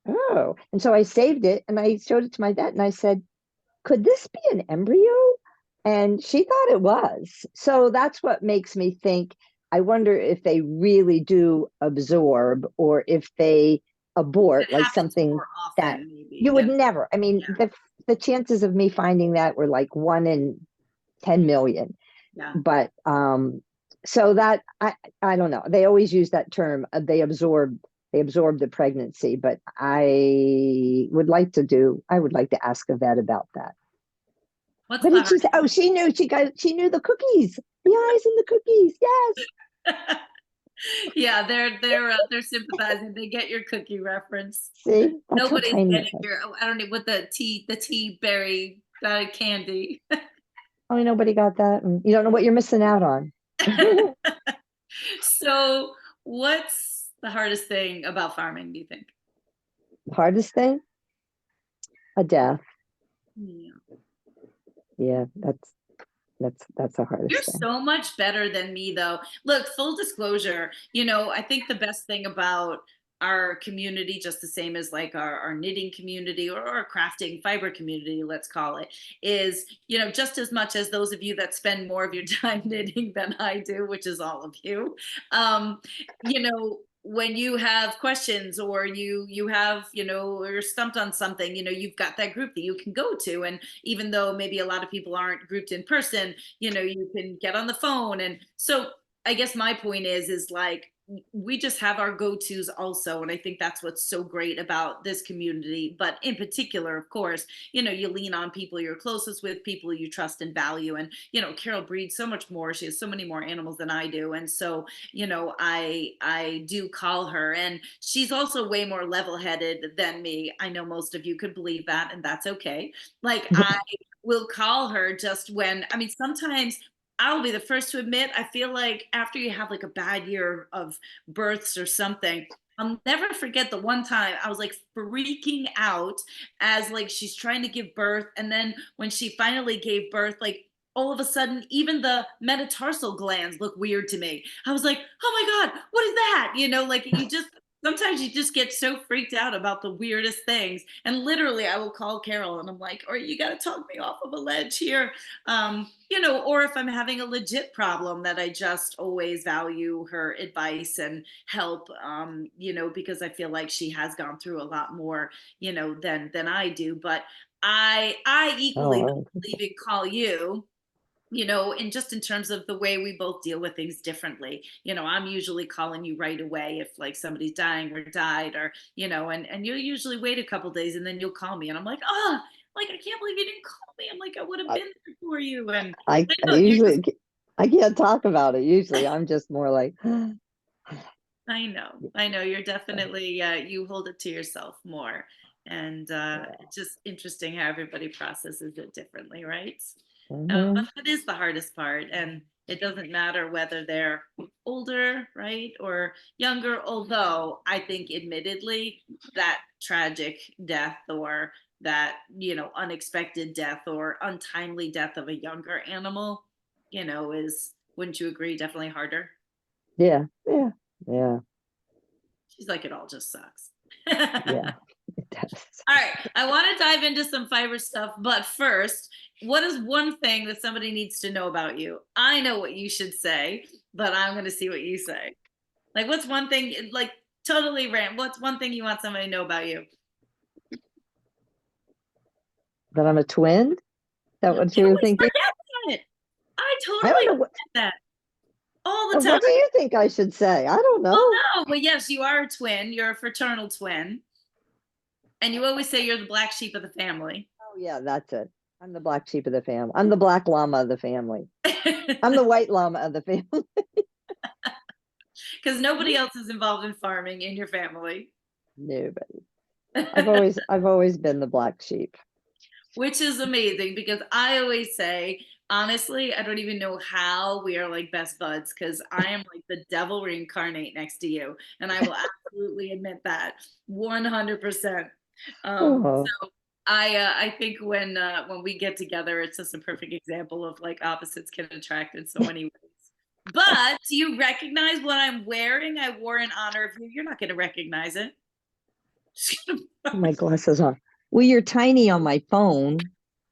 Oh. And so I saved it and I showed it to my vet and I said, could this be an embryo? And she thought it was. So that's what makes me think, I wonder if they really do absorb or if they abort, It like happens something more that often, maybe you would than, never. I mean, yeah, the chances of me finding that were like 1 in 10 million. yeah. But so that I don't know. They always use that term. They absorb the pregnancy, but I would like to ask a vet about that. What's What the did she say? Oh, she knew. She knew the cookies, the eyes and the cookies. Yes. hardest? Yeah, they're sympathizing. They get your cookie reference. See, that's how Nobody's tiny it getting was. your. Oh, I don't know what the tea berry candy. Oh, nobody got that. And you don't know what you're missing out on. So, what's the hardest thing about farming, do you think? Hardest thing, a death. Yeah. Yeah, that's the You're hardest thing. so much better than me, though. Look, full disclosure, I think the best thing about our community, just the same as like our knitting community or our crafting fiber community, let's call it, is, just as much as those of you that spend more of your time knitting than I do, which is all of you, um, you know, when you have questions, or you have, or you're stumped on something, you've got that group that you can go to. And even though maybe a lot of people aren't grouped in person, you can get on the phone. And so I guess my point is like, we just have our go-tos also. And I think that's what's so great about this community. But in particular, of course, you lean on people you're closest with, people you trust and value. And Carol breeds so much more. She has so many more animals than I do. And so I do call her, and she's also way more level-headed than me. I know most of you could believe that, and that's okay. Like, I will call her just when, I mean, sometimes I'll be the first to admit, I feel like after you have like a bad year of births or something, I'll never forget the one time I was like freaking out as like she's trying to give birth. And then when she finally gave birth, like all of a sudden, even the metatarsal glands look weird to me. I was like, oh my God, what is that? Like sometimes you just get so freaked out about the weirdest things. And literally, I will call Carol and I'm like, or you got to talk me off of a ledge here. Or if I'm having a legit problem that I just always value her advice and help, because I feel like she has gone through a lot more, than I do. But I equally Oh, believe in call you, and just in terms of the way we both deal with things differently. I'm usually calling you right away if like somebody's dying or died, or, and you'll usually wait a couple days and then you'll call me and I'm like, oh, like, I can't believe you didn't call me. I'm like, I would have I, been there for you. And I I know you're usually just, I can't talk about it. Usually, I'm just more like, I know you're definitely, you hold it to yourself more. And it's just interesting how everybody processes it differently, right? But mhm. that is the hardest part. And it doesn't matter whether they're older, right, or younger, although I think admittedly that tragic death, or that, unexpected death or untimely death of a younger animal, is, wouldn't you agree, definitely harder? Yeah, yeah, yeah, She's like, it all just sucks. yeah. It does. All right, I want to dive into some fiber stuff, but first, what is one thing that somebody needs to know about you? I know what you should say, but I'm going to see what you say. Like, what's one thing, like, totally random? What's one thing you want somebody to know about you? That I'm a twin? Is that what You you were always thinking? forget that. I I don't totally know forget that all the time. what do you think I should say? I don't Well, know. no, but yes, you are a twin. You're a fraternal twin, and you always say you're the black sheep of the family. Oh yeah, that's it. I'm the black sheep of the family. I'm the black llama of the family. I'm the white llama of the family. Because nobody else is involved in farming in your family. Nobody. I've always been the black sheep. Which is amazing, because I always say, honestly, I don't even know how we are like best buds, because I am like the devil reincarnate next to you. And I will absolutely admit that 100%. Oh, So I think when we get together, it's just a perfect example of like opposites can attract in so many ways. But do you recognize what I'm wearing? I wore in honor of you. You're not going to recognize it. my glasses on. Well, you're tiny on my phone.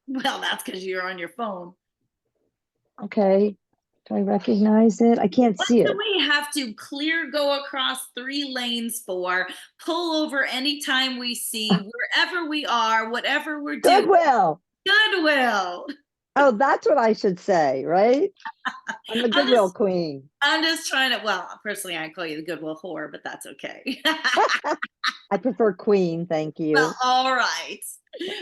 Well, that's because you're on your phone. Okay. Do I recognize it? I can't What see do it. we have to clear go across 3 lanes for? Pull over anytime we see, wherever we are, whatever we're doing. Goodwill. Goodwill. Oh, that's what I should say, right? I'm the I'm Goodwill just queen. I'm just trying to, well, personally I call you the Goodwill whore, but that's okay. I prefer queen, thank Well, you. all right.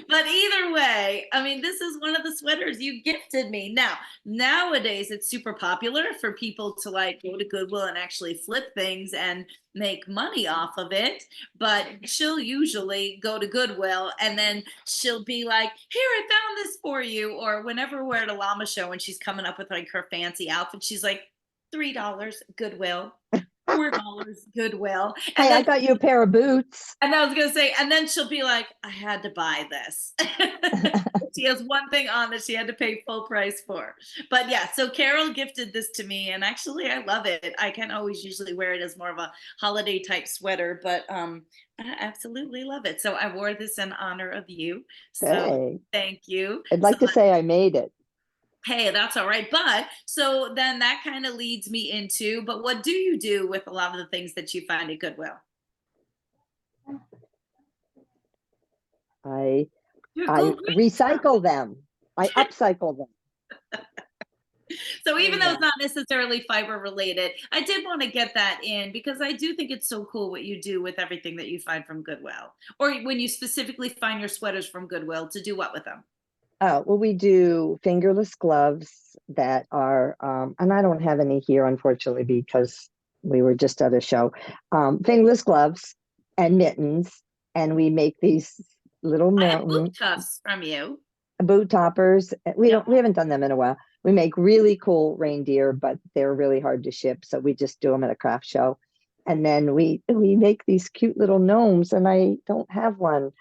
But either way, I mean, this is one of the sweaters you gifted me. Now, nowadays it's super popular for people to like go to Goodwill and actually flip things and make money off of it. But she'll usually go to Goodwill and then she'll be like, here, I found this for you. Or whenever we're at a llama show and she's coming up with like her fancy outfit, she's like, $3 Goodwill. $4 Goodwill. And Hey, then I got you a pair of boots. and I was gonna say, and then she'll be like, I had to buy this. She has one thing on that she had to pay full price for. But yeah, so Carol gifted this to me, and actually I love it. I can always usually wear it as more of a holiday type sweater, but I absolutely love it. So I wore this in honor of you. So Hey, thank you. I'd So like to say I made it. Hey, that's all right. But so then that kind of leads me into, but what do you do with a lot of the things that you find at Goodwill? I You're a I go green girl. recycle them. I upcycle them. So Oh even though it's yeah. not necessarily fiber related, I did want to get that in because I do think it's so cool what you do with everything that you find from Goodwill. Or when you specifically find your sweaters from Goodwill to do what with them? Oh, well, we do fingerless gloves that are, and I don't have any here, unfortunately, because we were just at a show. Fingerless gloves and mittens, and we make these little I have boot mountain cuffs from you. boot toppers. Yep. We haven't done them in a while. We make really cool reindeer, but they're really hard to ship, so we just do them at a craft show. And then we make these cute little gnomes, and I don't have one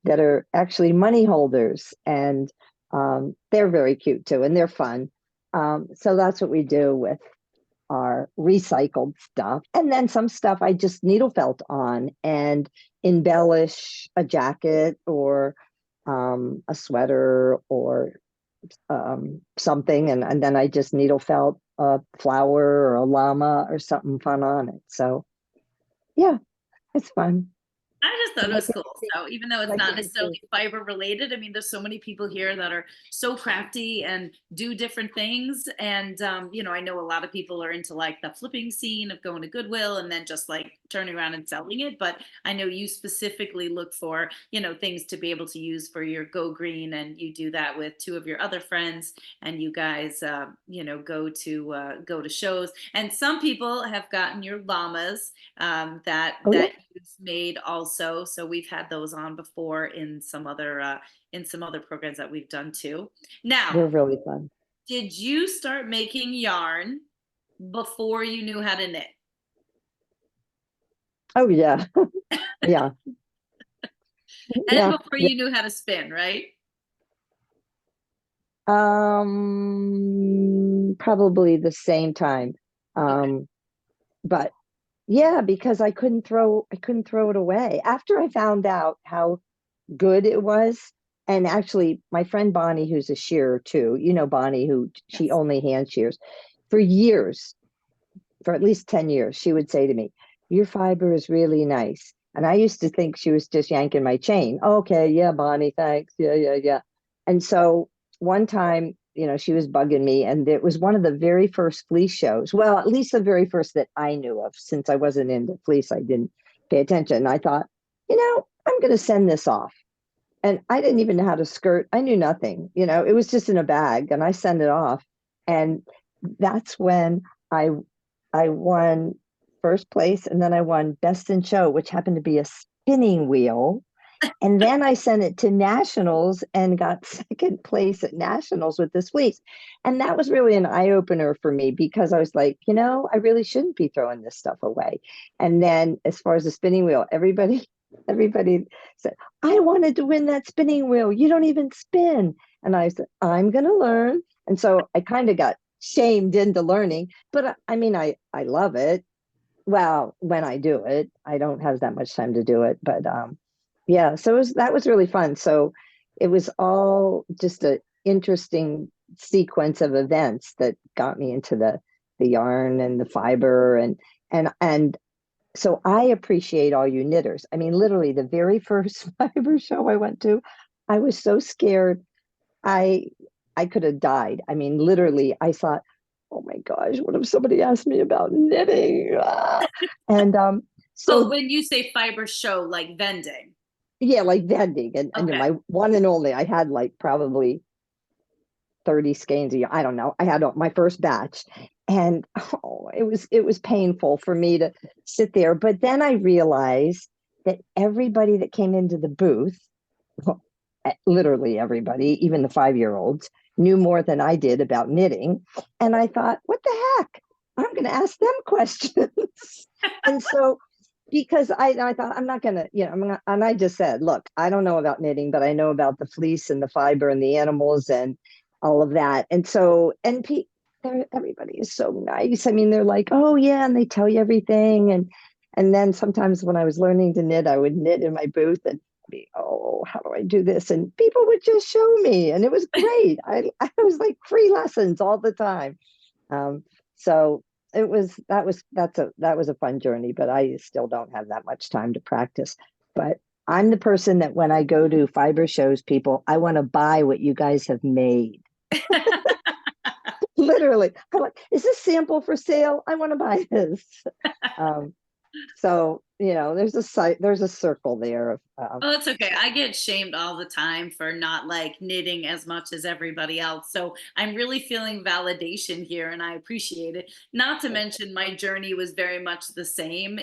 that are actually money holders, and they're very cute too, and they're fun. So that's what we do with our recycled stuff. And then some stuff I just needle felt on and embellish a jacket or a sweater or something. And then I just needle felt a flower or a llama or something fun on it. So yeah, it's fun. I just I thought it like was cool. So even though it's like not necessarily anything. fiber related, I mean, there's so many people here that are so crafty and do different things. And I know a lot of people are into like the flipping scene of going to Goodwill and then just like turning around and selling it. But I know you specifically look for, things to be able to use for your Go Green, and you do that with two of your other friends, and you guys, go to shows. And some people have gotten your llamas that Oh yeah, you've made also. So we've had those on before in some other programs that we've done too. Now, they're really fun. did you start making yarn before you knew how to knit? Oh yeah, yeah, And yeah. before you knew how to spin, right? Probably the same time. Okay. Um, but yeah, because I couldn't throw it away. After I found out how good it was, and actually my friend Bonnie, who's a shearer too, Bonnie, who she Yes. only hand shears, for years, for at least 10 years, she would say to me, "Your fiber is really nice." And I used to think she was just yanking my chain. Okay, yeah, Bonnie, thanks. Yeah, yeah, yeah. And so one time, she was bugging me, and it was one of the very first fleece shows. Well, at least the very first that I knew of. Since I wasn't into fleece, I didn't pay attention. And I thought, I'm going to send this off. And I didn't even know how to skirt. I knew nothing. It was just in a bag, and I sent it off. And that's when I I won first place, and then I won best in show, which happened to be a spinning wheel. And then I sent it to nationals and got second place at nationals with this fleece. And that was really an eye opener for me because I was like, I really shouldn't be throwing this stuff away. And then as far as the spinning wheel, everybody said, "I wanted to win that spinning wheel. You don't even spin." And I said, "I'm going to learn." And so I kind of got shamed into learning, but I mean, I love it. Well, when I do it, I don't have that much time to do it, but yeah, so that was really fun. So it was all just a interesting sequence of events that got me into the yarn and the fiber and so I appreciate all you knitters. I mean, literally the very first fiber show I went to, I was so scared. I I could have died. I mean, literally, I thought, "Oh my gosh, what if somebody asked me about knitting?" Ah. And But so when you say fiber show, like vending. yeah, like vending, and Okay. my one and only, I had like probably 30 skeins a year. I don't know. I had my first batch, and it was painful for me to sit there. But then I realized that everybody that came into the booth, well, literally everybody, even the 5-year-olds, knew more than I did about knitting. And I thought, what the heck? I'm going to ask them questions. And so, because I thought I'm not going to, and I just said, look, I don't know about knitting, but I know about the fleece and the fiber and the animals and all of that. And so, everybody is so nice. I mean, they're like, "Oh yeah," and they tell you everything. And then sometimes when I was learning to knit, I would knit in my booth, and me, oh, how do I do this? And people would just show me, and it was great. I was like free lessons all the time. So that was a fun journey, but I still don't have that much time to practice. But I'm the person that when I go to fiber shows, people, I want to buy what you guys have made. Literally, I'm like, is this sample for sale? I want to buy this. Um, so there's a circle there of Oh, that's okay. I get shamed all the time for not like knitting as much as everybody else. So I'm really feeling validation here and I appreciate it. Not to mention my journey was very much the same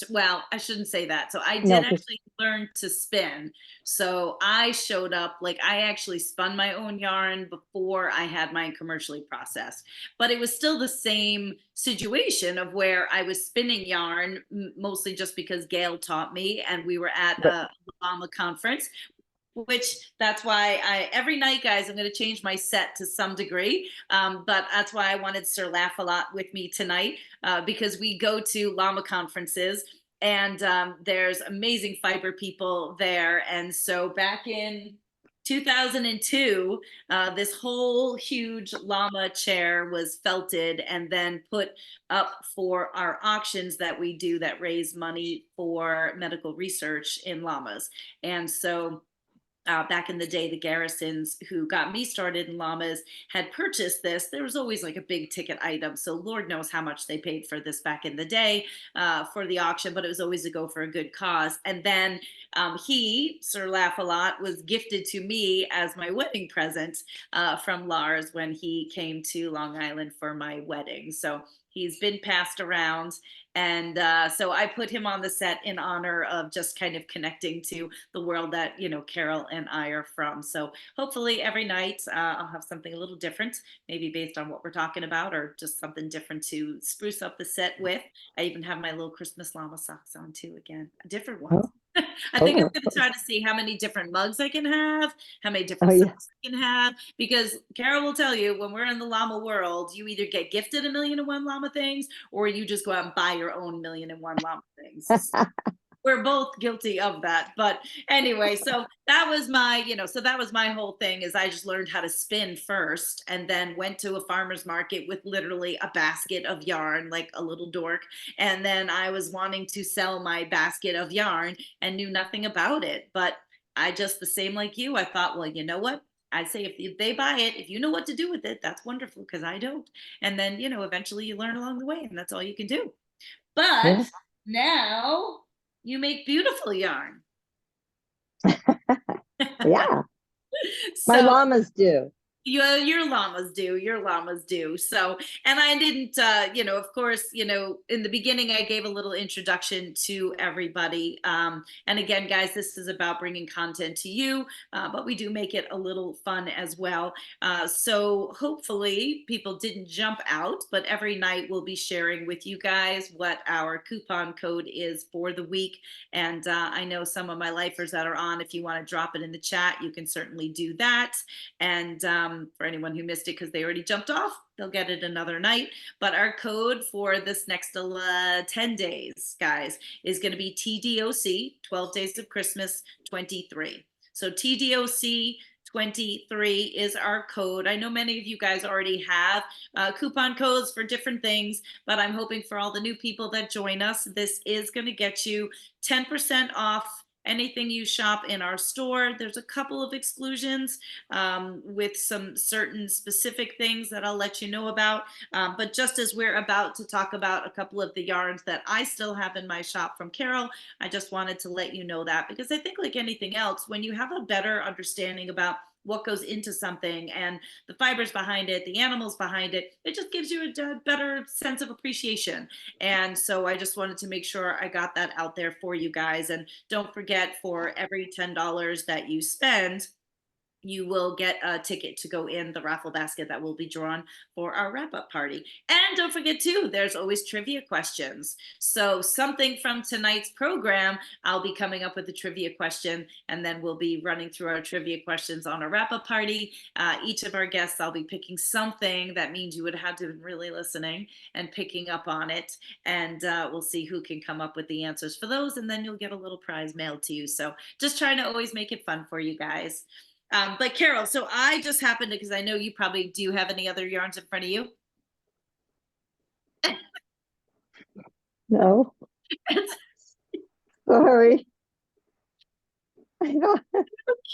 well, I shouldn't say that. So I no, did because actually learn to spin. So I showed up, like I actually spun my own yarn before I had mine commercially processed. But it was still the same situation of where I was spinning yarn, mostly just because Gail taught me and we were at a llama conference, which that's why every night, guys, I'm going to change my set to some degree. But that's why I wanted Sir Laugh-A-Lot with me tonight, because we go to llama conferences and there's amazing fiber people there. And so back in 2002, this whole huge llama chair was felted and then put up for our auctions that we do that raise money for medical research in llamas. And so back in the day, the Garrisons who got me started in llamas had purchased this. There was always like a big ticket item. So Lord knows how much they paid for this back in the day for the auction, but it was always to go for a good cause. And then Sir Laugh-A-Lot, was gifted to me as my wedding present from Lars when he came to Long Island for my wedding. So he's been passed around. And so I put him on the set in honor of just kind of connecting to the world that, Carol and I are from. So hopefully every night I'll have something a little different, maybe based on what we're talking about, or just something different to spruce up the set with. I even have my little Christmas llama socks on too, again, different ones. oh, I think I'm oh, going to try to see how many different mugs I can have, how many oh different yeah. socks I can have, because Carol will tell you when we're in the llama world, you either get gifted 1,000,001 llama things or you just go out and buy your own 1,000,001 llama things. We're both guilty of that. But anyway, so that was my whole thing is I just learned how to spin first and then went to a farmer's market with literally a basket of yarn, like a little dork. And then I was wanting to sell my basket of yarn and knew nothing about it. But I just, the same like you, I thought, well, you know what? I say if they buy it, if you know what to do with it, that's wonderful because I don't. And then, eventually you learn along the way and that's all you can do. But Yeah. now you make beautiful yarn. Yeah. My So llamas do. your llamas do, so, and I didn't of course, in the beginning I gave a little introduction to everybody, and again, guys, this is about bringing content to you, but we do make it a little fun as well, so hopefully people didn't jump out, but every night we'll be sharing with you guys what our coupon code is for the week. And I know some of my lifers that are on, if you want to drop it in the chat, you can certainly do that. And for anyone who missed it because they already jumped off, they'll get it another night. But our code for this next 10 days, guys, is going to be TDOC, 12 Days of Christmas 23. So TDOC 23 is our code. I know many of you guys already have coupon codes for different things, but I'm hoping for all the new people that join us, this is going to get you 10% off anything you shop in our store. There's a couple of exclusions with some certain specific things that I'll let you know about. But just as we're about to talk about a couple of the yarns that I still have in my shop from Carol, I just wanted to let you know that, because I think like anything else, when you have a better understanding about what goes into something and the fibers behind it, the animals behind it, it just gives you a better sense of appreciation. And so I just wanted to make sure I got that out there for you guys. And don't forget, for every $10 that you spend, you will get a ticket to go in the raffle basket that will be drawn for our wrap-up party. And don't forget too, there's always trivia questions. So something from tonight's program, I'll be coming up with a trivia question, and then we'll be running through our trivia questions on a wrap-up party. Each of our guests, I'll be picking something that means you would have to be really listening and picking up on it. And we'll see who can come up with the answers for those, and then you'll get a little prize mailed to you. So just trying to always make it fun for you guys. But Carol, so I just happened to, because I know you probably do have any other yarns in front of you. No, sorry. I don't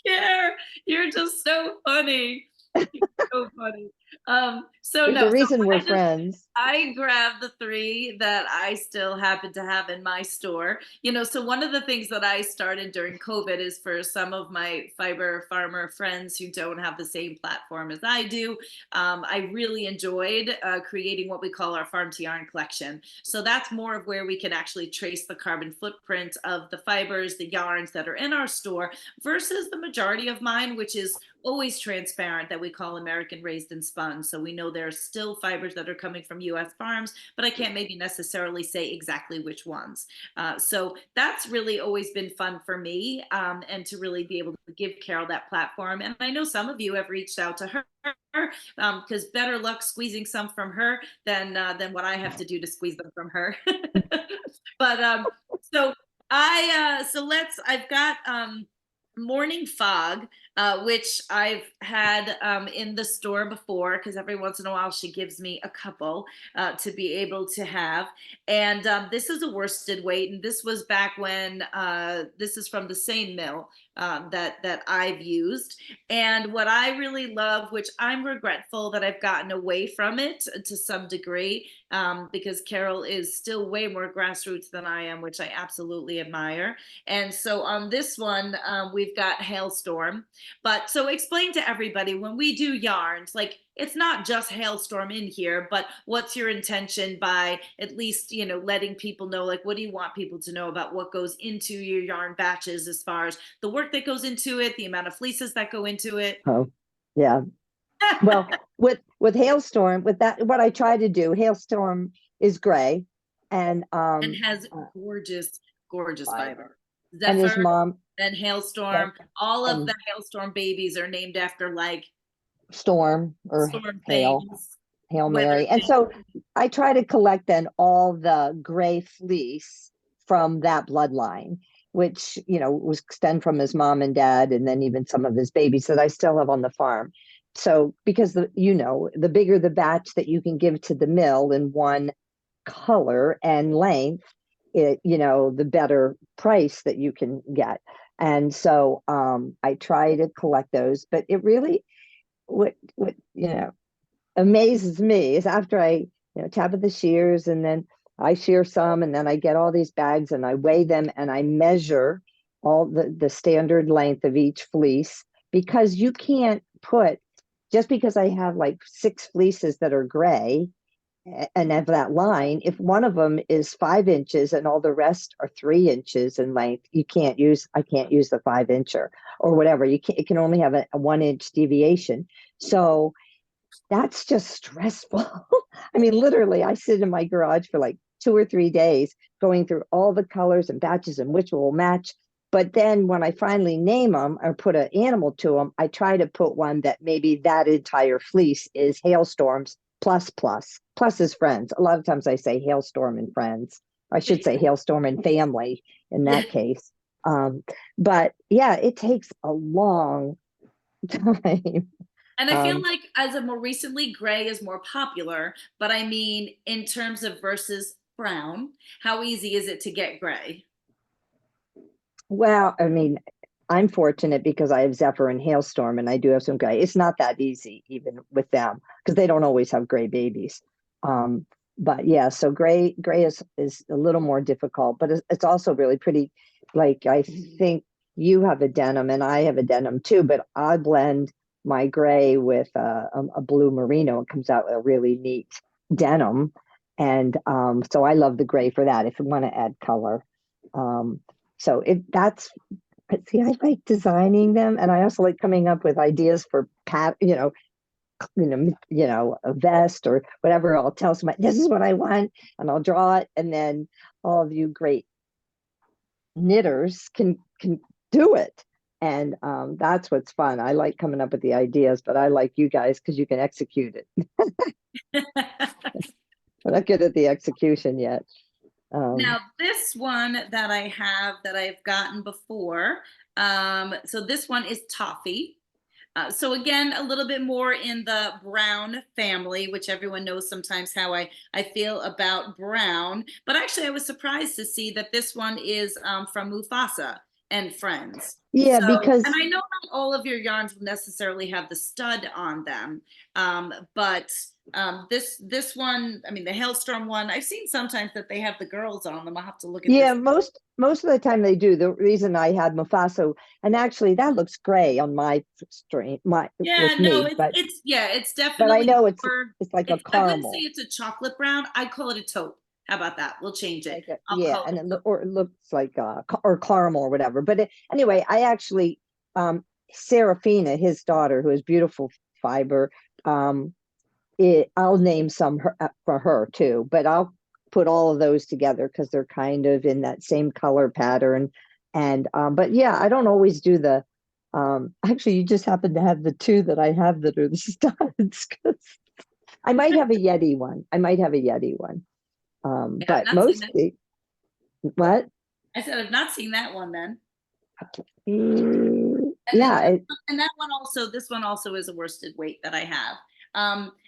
care. You're just so funny. You're so funny. So There's no, a reason so we're friends. I grabbed the 3 that I still happen to have in my store. So one of the things that I started during COVID is for some of my fiber farmer friends who don't have the same platform as I do. I really enjoyed creating what we call our farm to yarn collection. So that's more of where we can actually trace the carbon footprint of the fibers, the yarns that are in our store versus the majority of mine, which is always transparent, that we call American raised and spun. So we know there are still fibers that are coming from US farms, but I can't maybe necessarily say exactly which ones. So that's really always been fun for me, and to really be able to give Carol that platform. And I know some of you have reached out to her, because better luck squeezing some from her than what I have to do to squeeze them from her. But so I've got Morning Fog, which I've had in the store before, because every once in a while she gives me a couple to be able to have. And this is a worsted weight, and this was back when this is from the same mill that I've used. And what I really love, which I'm regretful that I've gotten away from it to some degree, because Carol is still way more grassroots than I am, which I absolutely admire. And so on this one, we've got Hailstorm. But so explain to everybody, when we do yarns, like, it's not just Hailstorm in here, but what's your intention by at least, letting people know, like, what do you want people to know about what goes into your yarn batches as far as the work that goes into it, the amount of fleeces that go into it? Oh, yeah. Well, with Hailstorm, with that, what I try to do, Hailstorm is gray, and has gorgeous, gorgeous fiber. and his Zephyr mom and yeah, Hailstorm, all of and the Hailstorm babies are named after like Storm or storm Hail, things, Hail weather Mary. And things. so I try to collect then all the gray fleece from that bloodline, which, was stemmed from his mom and dad, and then even some of his babies that I still have on the farm. So because the bigger the batch that you can give to the mill in one color and length, the better price that you can get. And so I try to collect those, but it really, what amazes me is after I tap at the shears, and then I shear some, and then I get all these bags and I weigh them and I measure all the standard length of each fleece, because you can't put, just because I have like 6 fleeces that are gray and of that line, if one of them is 5 inches and all the rest are 3 inches in length, I can't use the 5-incher or whatever. It can only have a 1-inch deviation. So that's just stressful. I mean, literally, I sit in my garage for like 2 or 3 days going through all the colors and batches and which will match. But then when I finally name them or put an animal to them, I try to put one that maybe that entire fleece is Hailstorms plus his friends. A lot of times I say Hailstorm and friends. I should say Hailstorm and family in that case. But yeah, it takes a long time. And I feel like as of more recently, gray is more popular. But I mean, in terms of versus brown, how easy is it to get gray? Well, I mean, I'm fortunate because I have Zephyr and Hailstorm, and I do have some gray. It's not that easy even with them because they don't always have gray babies. But yeah, so gray is a little more difficult, but it's also really pretty. Like, I think you have a denim and I have a denim too, but I blend my gray with a blue merino. It comes out a really neat denim, and so I love the gray for that if you want to add color. So that's See, I like designing them, and I also like coming up with ideas for a vest or whatever. I'll tell somebody this is what I want, and I'll draw it, and then all of you great knitters can do it. And that's what's fun. I like coming up with the ideas, but I like you guys because you can execute it. We're not good at the execution yet. Now, this one that I have that I've gotten before, so this one is toffee. So again, a little bit more in the brown family, which everyone knows sometimes how I feel about brown. But actually, I was surprised to see that this one is from Mufasa and Friends. Yeah, So, because and I know not all of your yarns will necessarily have the stud on them, but this one, I mean, the Hailstorm one, I've seen sometimes that they have the girls on them. I'll have to look at yeah, this. most of the time they do. The reason I had Mufasa, and actually that looks gray on my string, Yeah, with no, me, but it's I definitely know more. it's like a I wouldn't say caramel. it's a chocolate brown. I'd call it a taupe. How about that? We'll change it. I'll Yeah, call and it it taupe. or it looks like or caramel or whatever. But anyway, I actually Serafina, his daughter, who is beautiful fiber, I'll name some for her too, but I'll put all of those together because they're kind of in that same color pattern. And but yeah, I don't always do the actually you just happen to have the two that I have that are the studs. I might have a Yeti one. I might have a Yeti one. Yeah, I've But not seen that. mostly what? I said I've not seen that one then. And then Yeah, and that one also, this one also is a worsted weight that I have.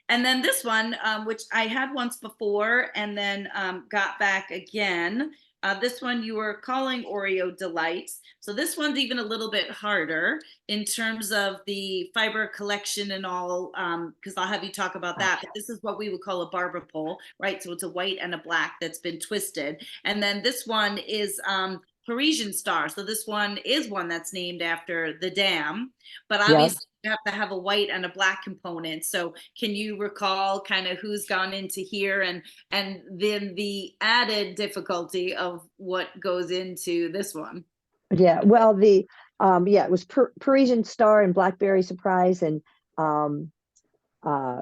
And then this one, which I had once before and then got back again. This one you were calling Oreo Delights. So this one's even a little bit harder in terms of the fiber collection and all, because I'll have you talk about that. But this is what we would call a barber pole, right? So it's a white and a black that's been twisted. And then this one is Parisian Star. So this one is one that's named after the dam, but yeah. obviously you have to have a white and a black component. So can you recall kind of who's gone into here and then the added difficulty of what goes into this one? Yeah, well, it was Parisian Star and Blackberry Surprise and um uh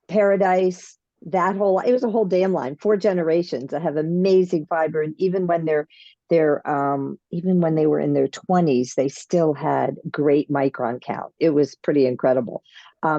Paradise. It was a whole damn line, 4 generations that have amazing fiber, and even when they were in their 20s, they still had great micron count. It was pretty incredible.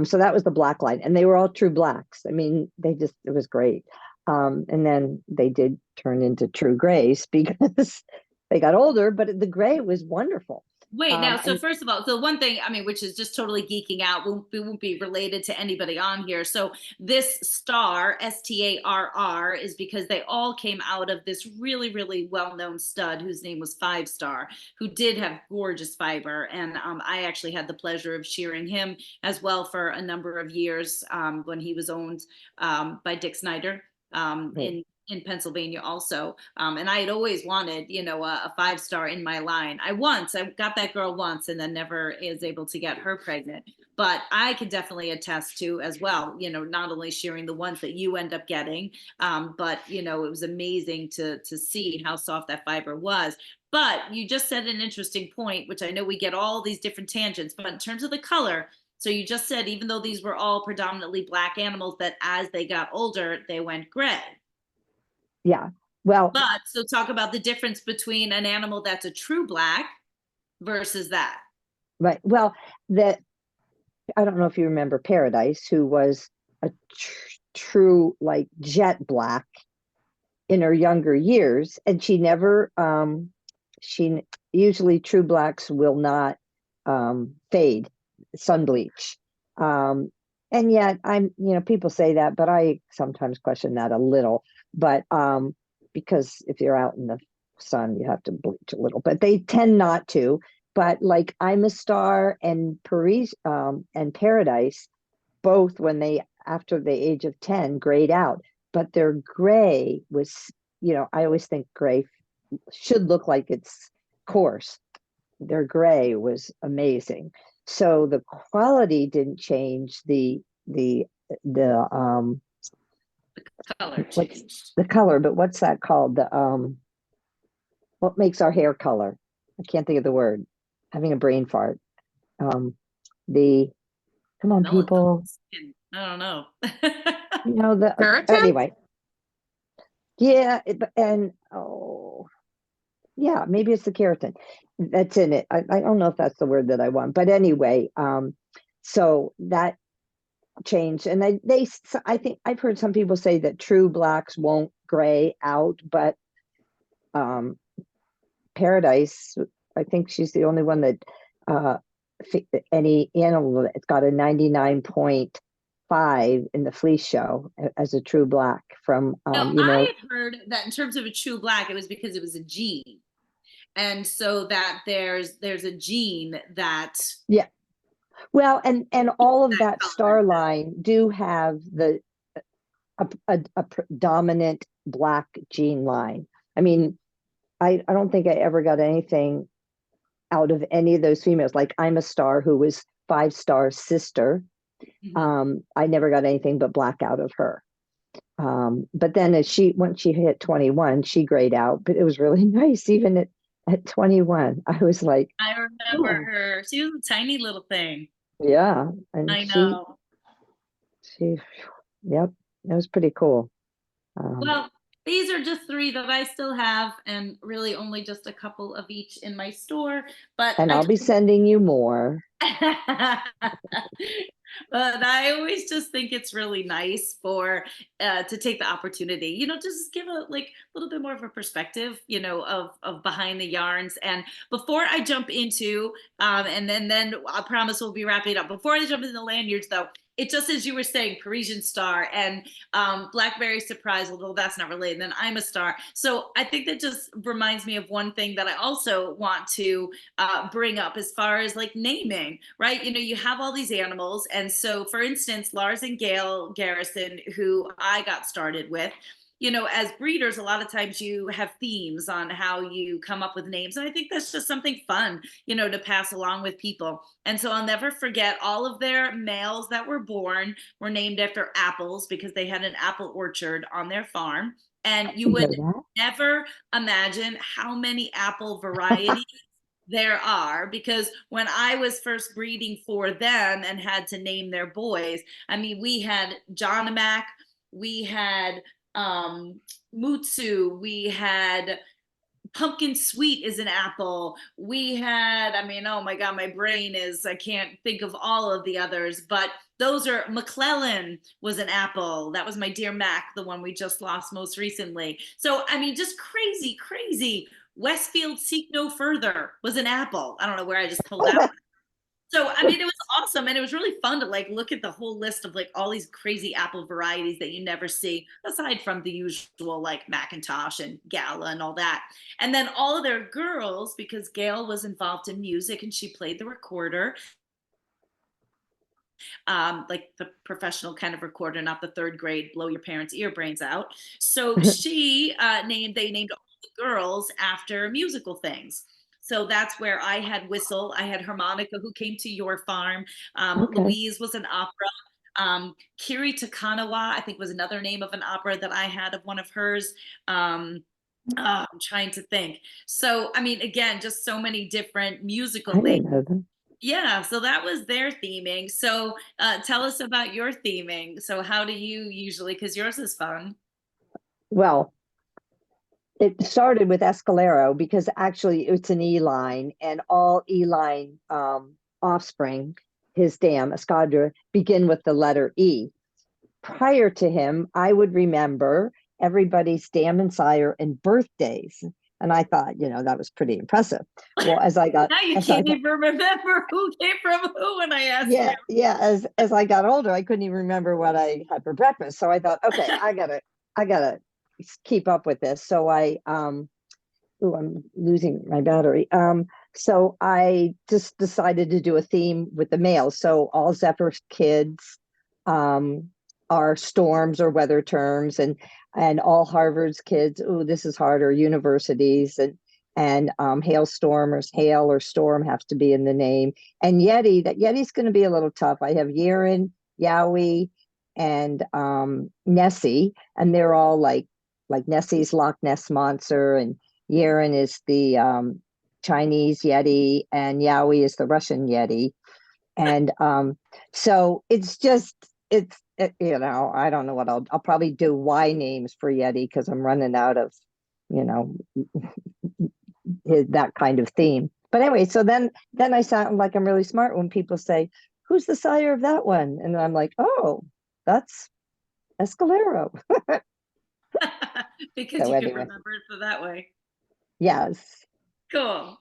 So that was the black line, and they were all true blacks. I mean, it was great. And then they did turn into true grays because they got older, but the gray was wonderful. Wait, now, so And first of all, so one thing, I mean, which is just totally geeking out, won't be related to anybody on here. So this star, STARR, is because they all came out of this really, really well-known stud whose name was Five Star, who did have gorgeous fiber. And I actually had the pleasure of shearing him as well for a number of years when he was owned by Dick Snyder in Pennsylvania also. And I had always wanted, a 5 star in my line. I got that girl once and then never is able to get her pregnant. But I could definitely attest to as well, not only sharing the ones that you end up getting, but, it was amazing to see how soft that fiber was. But you just said an interesting point, which I know we get all these different tangents, but in terms of the color, so you just said, even though these were all predominantly black animals, that as they got older, they went gray. yeah, well, But so talk about the difference between an animal that's a true black versus that. right. Well, that I don't know if you remember Paradise, who was a true like jet black in her younger years, and she never she usually true blacks will not fade sun bleach. And yet people say that, but I sometimes question that a little. But because if you're out in the sun, you have to bleach a little, but they tend not to. But like I'm a Star and Paris and Paradise, both when they after the age of 10 grayed out, but their gray was, I always think gray should look like it's coarse. Their gray was amazing. So the quality didn't change. The Color what's changed. the color, but what's that called? The what makes our hair color? I can't think of the word. Having a brain fart. Um, the come on, Melon. people. I don't know. You know the Keratin? anyway. Yeah, and oh yeah, maybe it's the keratin that's in it. I don't know if that's the word that I want, but anyway, so that changed, and I think I've heard some people say that true blacks won't gray out, but um, Paradise, I think she's the only one that uh, any animal that's got a 99.5 in the fleece show as a true black from No, you know. I had heard that in terms of a true black, it was because it was a gene. And so that there's a gene that Yeah, well, and all of that that color. star line do have the a dominant black gene line. I mean, I don't think I ever got anything out of any of those females. Like I'm a star who was 5 star sister. I never got anything but black out of her. But then once she hit 21, she grayed out, but it was really nice. Even at 21, I was like, I remember oh, her. She was a tiny little thing. yeah. And I know. yep, that was pretty cool. Well, these are just 3 that I still have, and really only just a couple of each in my store. But and I I'll be sending you more. but I always just think it's really nice for to take the opportunity, just give a little bit more of a perspective, of behind the yarns. And before I jump into and then I promise we'll be wrapping it up. Before I jump into the lanyards, though, it just as you were saying, Parisian Star and Blackberry Surprise, although that's not related. And then I'm a Star. So I think that just reminds me of one thing that I also want to bring up as far as like naming, right? You have all these animals. And so, for instance, Lars and Gail Garrison, who I got started with, as breeders, a lot of times you have themes on how you come up with names. And I think that's just something fun, to pass along with people. And so I'll never forget all of their males that were born were named after apples because they had an apple orchard on their farm. And you would never imagine how many apple varieties there are, because when I was first breeding for them and had to name their boys, I mean, we had Jonamak, we had Mutsu, we had Pumpkin Sweet is an apple. We had, I mean, oh my God, my brain I can't think of all of the others, but those are, McClellan was an apple. That was my dear Mac, the one we just lost most recently. So, I mean, just crazy, crazy. Westfield Seek No Further was an apple. I don't know where I just pulled that. So, I mean, it was awesome. And it was really fun to look at the whole list of all these crazy apple varieties that you never see, aside from the usual Macintosh and Gala and all that. And then all of their girls, because Gail was involved in music and she played the recorder, like the professional kind of recorder, not the 3rd grade, blow your parents' ear brains out. So they named all the girls after musical things. So that's where I had Whistle, I had Harmonica, who came to your farm. Louise was an opera. Kiri Takanawa, I think, was another name of an opera that I had of one of hers. I'm trying to think. So, I mean, again, just so many different musical names. Yeah, so that was their theming. So tell us about your theming. So how do you usually, because yours is fun. Well, it started with Escalero because actually it's an E line, and all E line offspring, his dam, Escadra, begin with the letter E. Prior to him, I would remember everybody's dam and sire and birthdays. And I thought, that was pretty impressive. Well, as I got now you can't even remember who came from who when I asked you. Yeah. As I got older, I couldn't even remember what I had for breakfast. So I thought, okay, I gotta keep up with this. So I'm losing my battery. So I just decided to do a theme with the males. So all Zephyr's kids are storms or weather terms, and all Harvard's kids, this is harder, universities, and hailstorm or hail or storm has to be in the name. And Yeti's going to be a little tough. I have Yeren, Yowie, and Nessie, and they're all like Nessie's Loch Ness Monster, and Yeren is the Chinese Yeti, and Yowie is the Russian Yeti. And so it's just you know, I don't know what I'll probably do Y names for Yeti because I'm running out of, you know, that kind of theme. But anyway, so then I sound like I'm really smart when people say, "Who's the sire of that one?" And I'm like, "Oh, that's Escalero." Because So you can anyway, remember it so that way. yes. Cool.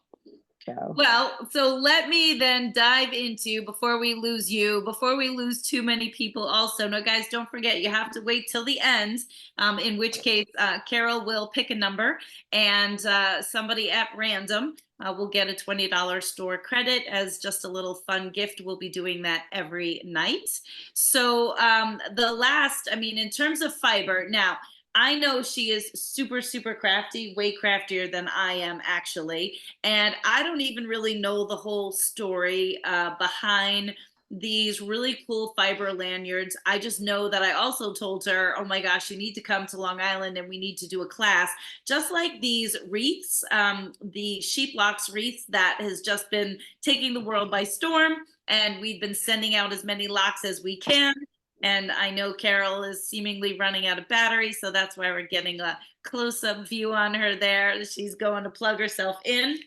So Well, so let me then dive into, before we lose you, before we lose too many people also. No, guys, don't forget, you have to wait till the end, in which case Carol will pick a number, and somebody at random will get a $20 store credit as just a little fun gift. We'll be doing that every night. So the last, I mean, in terms of fiber, now, I know she is super, super crafty, way craftier than I am, actually. And I don't even really know the whole story behind these really cool fiber lanyards. I just know that I also told her, oh my gosh, you need to come to Long Island and we need to do a class. Just like these wreaths, the sheep locks wreaths that has just been taking the world by storm. And we've been sending out as many locks as we can. And I know Carol is seemingly running out of battery, so that's why we're getting a close-up view on her there. She's going to plug herself in.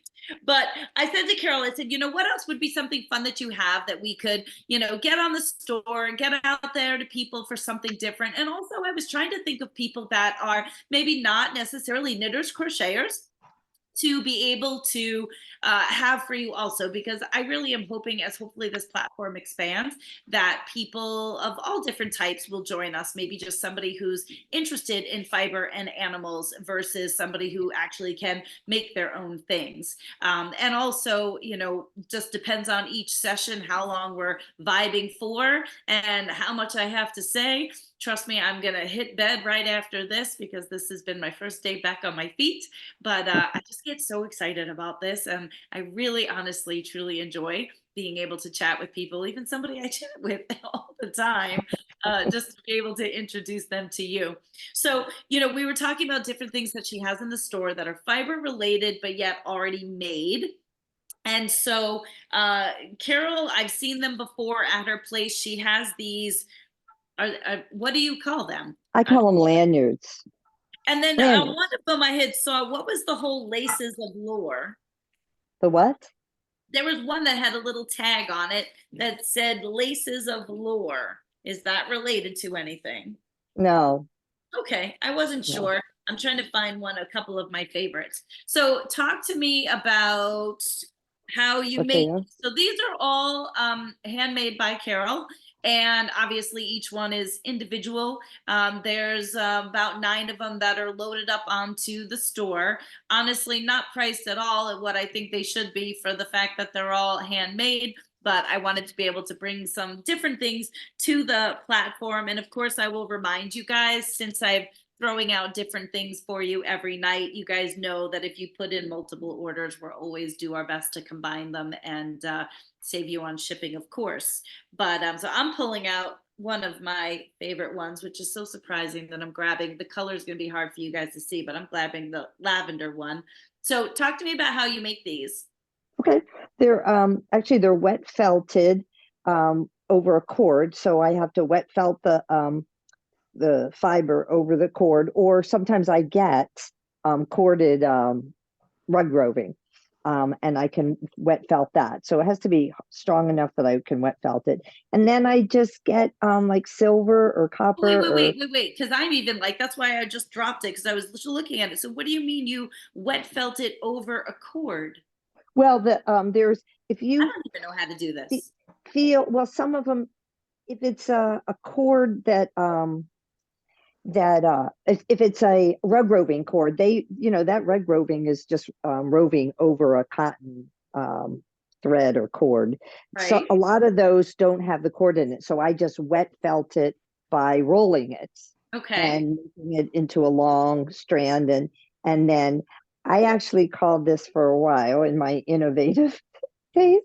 But I said to Carol, I said, you know, what else would be something fun that you have that we could, you know, get on the store and get out there to people for something different. And also I was trying to think of people that are maybe not necessarily knitters, crocheters, to be able to have for you also, because I really am hoping, as hopefully this platform expands, that people of all different types will join us. Maybe just somebody who's interested in fiber and animals versus somebody who actually can make their own things. And also, you know, just depends on each session how long we're vibing for and how much I have to say. Trust me, I'm gonna hit bed right after this because this has been my first day back on my feet. But I just get so excited about this, and I really, honestly, truly enjoy being able to chat with people, even somebody I chat with all the time, just to be able to introduce them to you. So, you know, we were talking about different things that she has in the store that are fiber related, but yet already made. And so, Carol, I've seen them before at her place. She has these. What do you call them? I call them lanyards. And then Lanyards. one of them I had saw, what was the whole laces of lore? The what? There was one that had a little tag on it that said laces of lore. Is that related to anything? No, Okay, I wasn't no. sure. I'm trying to find one, a couple of my favorites. So talk to me about how you What they make. are? So these are all handmade by Carol, and obviously each one is individual. There's about 9 of them that are loaded up onto the store. Honestly, not priced at all at what I think they should be for the fact that they're all handmade. But I wanted to be able to bring some different things to the platform. And of course, I will remind you guys, since I'm throwing out different things for you every night, you guys know that if you put in multiple orders, we'll always do our best to combine them and save you on shipping, of course. But so I'm pulling out one of my favorite ones, which is so surprising that I'm grabbing. The color is going to be hard for you guys to see, but I'm grabbing the lavender one. So talk to me about how you make these. Okay. They're actually they're wet felted over a cord. So I have to wet felt the fiber over the cord, or sometimes I get corded rug roving. And I can wet felt that. So it has to be strong enough that I can wet felt it. And then I just get like silver or copper Wait, because I'm even like, that's why I just dropped it because I was looking at it. So what do you mean you wet felt it over a cord? well, there's if I you don't even know how to do this. feel well, some of them, if it's a cord that if it's a rug roving cord, they, you know, that rug roving is just roving over a cotton thread or cord. So Right. a lot of those don't have the cord in it. So I just wet felt it by rolling it Okay. and making it into a long strand. And then I actually called this for a while in my innovative days.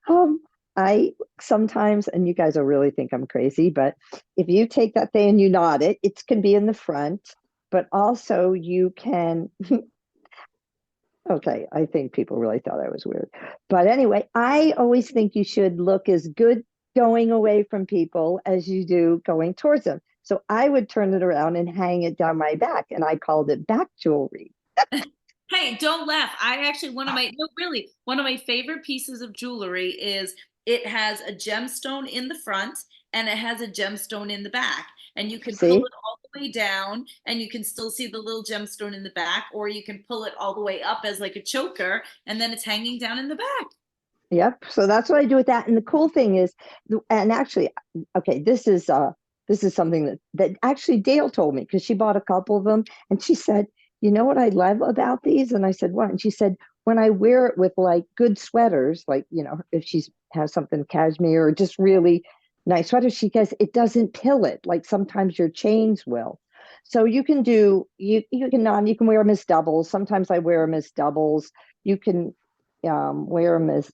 Um, I sometimes, and you guys will really think I'm crazy, but if you take that thing and you knot it, it can be in the front, but also you can Okay, I think people really thought I was weird. But anyway, I always think you should look as good going away from people as you do going towards them. So I would turn it around and hang it down my back, and I called it back jewelry. Hey, don't laugh. I actually, no, really, one of my favorite pieces of jewelry is it has a gemstone in the front and it has a gemstone in the back. And you can pull See? it all the way down and you can still see the little gemstone in the back, or you can pull it all the way up as like a choker and then it's hanging down in the back. Yep. So that's what I do with that. And the cool thing is, and actually, okay, this is something that actually Dale told me because she bought a couple of them and she said, you know what I love about these? And I said, what? And she said, when I wear it with like good sweaters, like, you know, if she's has something cashmere or just really nice sweaters, she goes, it doesn't pill it like sometimes your chains will. So you can do you can wear them as doubles. Sometimes I wear them as doubles. You can wear them as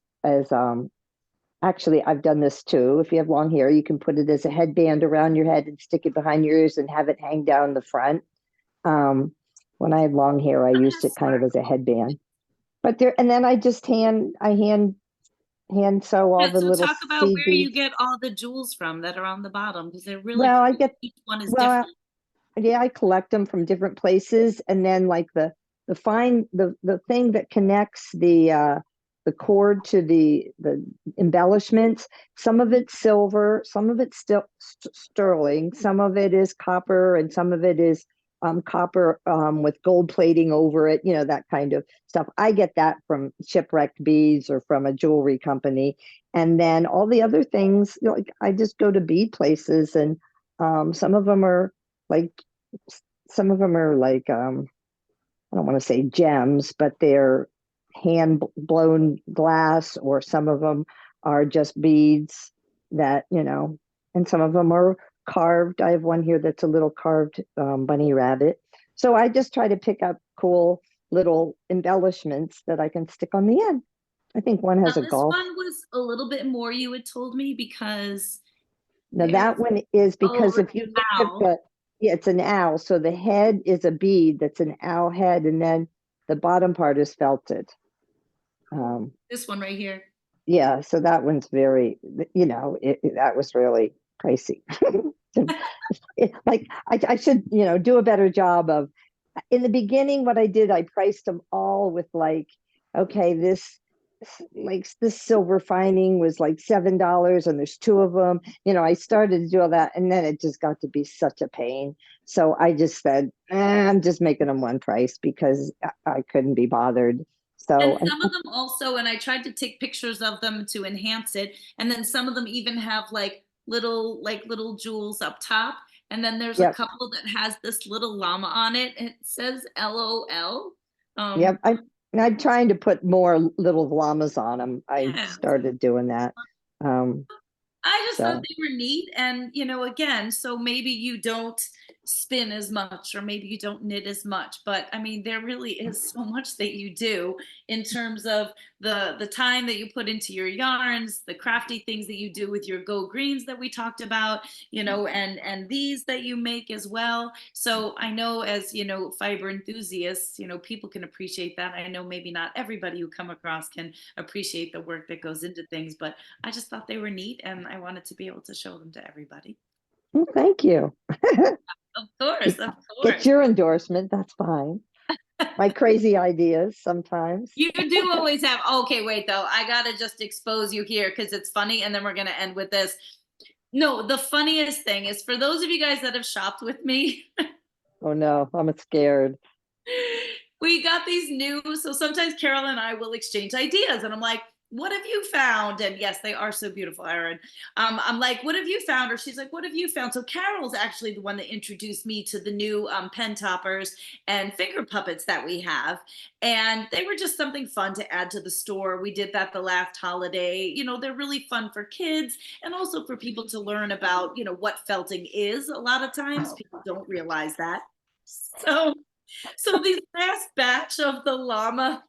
actually I've done this too. If you have long hair, you can put it as a headband around your head and stick it behind your ears and have it hang down the front. Um, when I had long hair, I Oh, used that's it kind of smart. as a headband. But there, and then I just hand sew all Yeah, the so little talk about seed where you beads. get all the jewels from that are on the bottom because they're really Well, I cool. get Each one is well, different. yeah, I collect them from different places, and then like the thing that connects the cord to the embellishments. Some of it's silver, some of it's still sterling, some of it is copper, and some of it is copper with gold plating over it. You know, that kind of stuff. I get that from Shipwrecked Beads or from a jewelry company, and then all the other things. You know, like I just go to bead places, and some of them are like some of them are like I don't want to say gems, but they're hand blown glass, or some of them are just beads that, you know, and some of them are carved. I have one here that's a little carved bunny rabbit. So I just try to pick up cool little embellishments that I can stick on the end. I think one Now has a this golf. one was a little bit more you had told me because Now there's that one is because like if you an look at owl. yeah, it's an owl. So the head is a bead that's an owl head, and then the bottom part is felted. Um, This one right here. yeah, so that one's very, you know, that was really pricey. Like I should, you know, do a better job of. In the beginning, what I did, I priced them all with like, okay, this silver fining was like $7 and there's two of them. You know, I started to do all that and then it just got to be such a pain. So I just said, I'm just making them one price because I couldn't be bothered. And So, some of them also, and I tried to take pictures of them to enhance it. And then some of them even have like little jewels up top. And then there's a yep, couple that has this little llama on it. It says LOL. yep. I'm trying to put more little llamas on them. I Yeah. started doing that. Um, I just thought so they were neat. And, again, so maybe you don't spin as much or maybe you don't knit as much. But I mean, there really is so much that you do in terms of the time that you put into your yarns, the crafty things that you do with your go greens that we talked about, and these that you make as well. So I know as, fiber enthusiasts, people can appreciate that. I know maybe not everybody who come across can appreciate the work that goes into things, but I just thought they were neat and I wanted to be able to show them to everybody. well, thank you. Of course, of Get course. your endorsement. That's fine. My crazy ideas sometimes. You do always have, okay, wait though, I gotta just expose you here because it's funny and then we're gonna end with this. No, the funniest thing is for those of you guys that have shopped with me, Oh no, I'm scared. we got these new, so sometimes Carol and I will exchange ideas and I'm like, what have you found? And yes, they are so beautiful, Erin. I'm like, what have you found? Or she's like, what have you found? So Carol's actually the one that introduced me to the new pen toppers and finger puppets that we have. And they were just something fun to add to the store. We did that the last holiday. They're really fun for kids and also for people to learn about, what felting is. A lot of times people don't realize that. So these last batch of the llama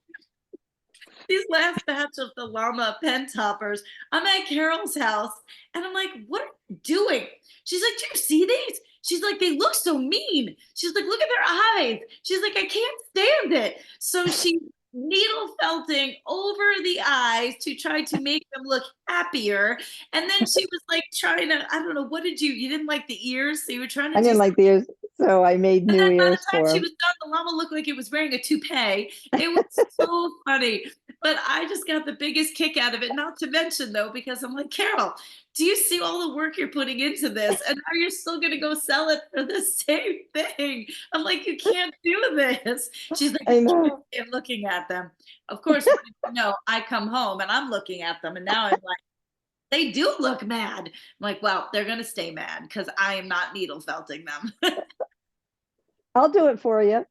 these last batch of the llama pen toppers, I'm at Carol's house and I'm like, what are you doing? She's like, do you see these? She's like, they look so mean. She's like, look at their eyes. She's like, I can't stand it. So she needle felting over the eyes to try to make them look happier. And then she was like trying to, I don't know, what did you didn't like the ears? So you were trying to I do didn't like the ears, so I made and new then by the ears time for she him. was done, the llama looked like it was wearing a toupee. It was so funny. But I just got the biggest kick out of it. Not to mention, though, because I'm like, Carol, do you see all the work you're putting into this? And now you're still going to go sell it for the same thing. I'm like, you can't do this. She's like, I I can't know. stand looking at them. Of course, what did you know, I come home and I'm looking at them. And now I'm like, they do look mad. I'm like, well, they're going to stay mad because I am not needle felting them. I'll do it for you.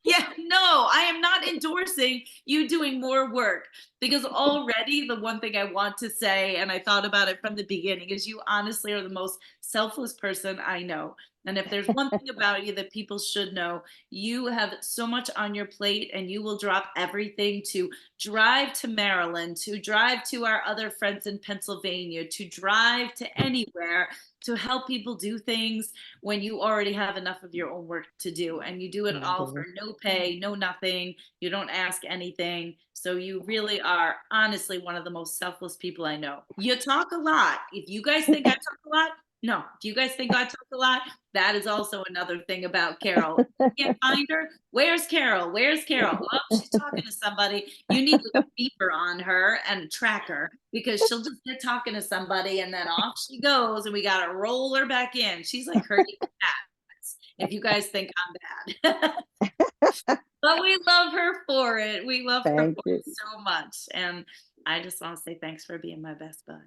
Yeah, no, I am not endorsing you doing more work because already the one thing I want to say, and I thought about it from the beginning, is you honestly are the most selfless person I know. And if there's one thing about you that people should know, you have so much on your plate and you will drop everything to drive to Maryland, to drive to our other friends in Pennsylvania, to drive to anywhere to help people do things when you already have enough of your own work to do, and you do it all for no pay, no nothing. You don't ask anything. So you really are honestly one of the most selfless people I know. You talk a lot. If you guys think I talk a lot, no. If you guys think I talk a lot, that is also another thing about Carol. You can't find her. Where's Carol? Where's Carol? Oh, she's talking to somebody. You need like a beeper on her and track her because she'll just get talking to somebody and then off she goes and we got to roll her back in. She's like herding cats. If you guys think I'm bad. But we love her for it. We love her Thank for you. it so much. And I just want to say thanks for being my best bud.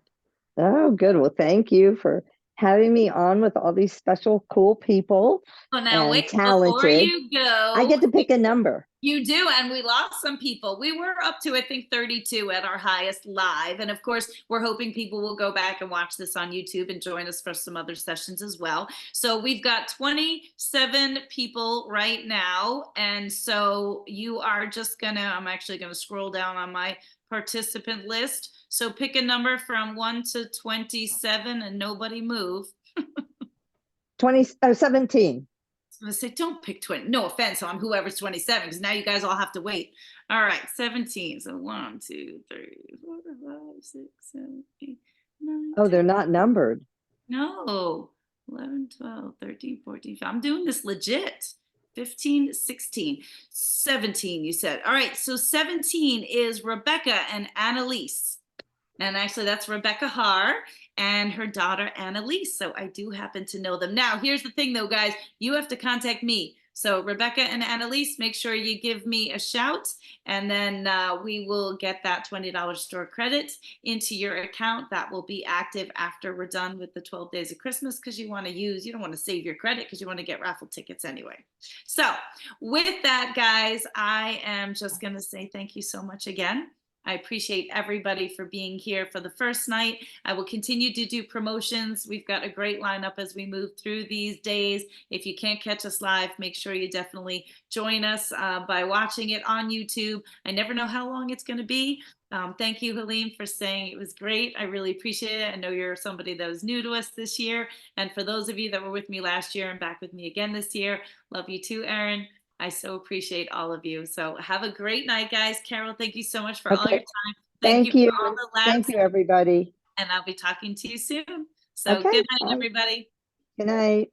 Oh, good. Well, thank you for having me on with all these special, cool people Oh, now and wait, before talented. you go, I get to pick a number. you do, and we lost some people. We were up to, I think, 32 at our highest live. And of course, we're hoping people will go back and watch this on YouTube and join us for some other sessions as well. So we've got 27 people right now. And so you are just gonna, I'm actually gonna scroll down on my participant list. So pick a number from 1 to 27 and nobody move. 17. I say, don't pick 20. No offense on whoever's 27, because now you guys all have to wait. All right, 17. So 1, 2, 3, 4, 5, 6, 7, 8, 9. Oh, 10. they're not numbered. No. 11, 12, 13, 14. I'm doing this legit. 15, 16, 17, you said. All right, so 17 is Rebecca and Annalise. And actually, that's Rebecca Haar and her daughter Annalise. So I do happen to know them. Now, here's the thing, though, guys. You have to contact me. So Rebecca and Annalise, make sure you give me a shout, and then we will get that $20 store credit into your account. That will be active after we're done with the 12 days of Christmas, because you want to use, you don't want to save your credit because you want to get raffle tickets anyway. So with that, guys, I am just going to say thank you so much again. I appreciate everybody for being here for the first night. I will continue to do promotions. We've got a great lineup as we move through these days. If you can't catch us live, make sure you definitely join us by watching it on YouTube. I never know how long it's going to be. Thank you, Helene, for saying it was great. I really appreciate it. I know you're somebody that was new to us this year. And for those of you that were with me last year and back with me again this year, love you too, Erin. I so appreciate all of you. So have a great night, guys. Carol, thank you so much for all your time. Thank you. For all the laughs. Thank you, everybody. And I'll be talking to you soon. So Okay, good night, bye. everybody. Good night.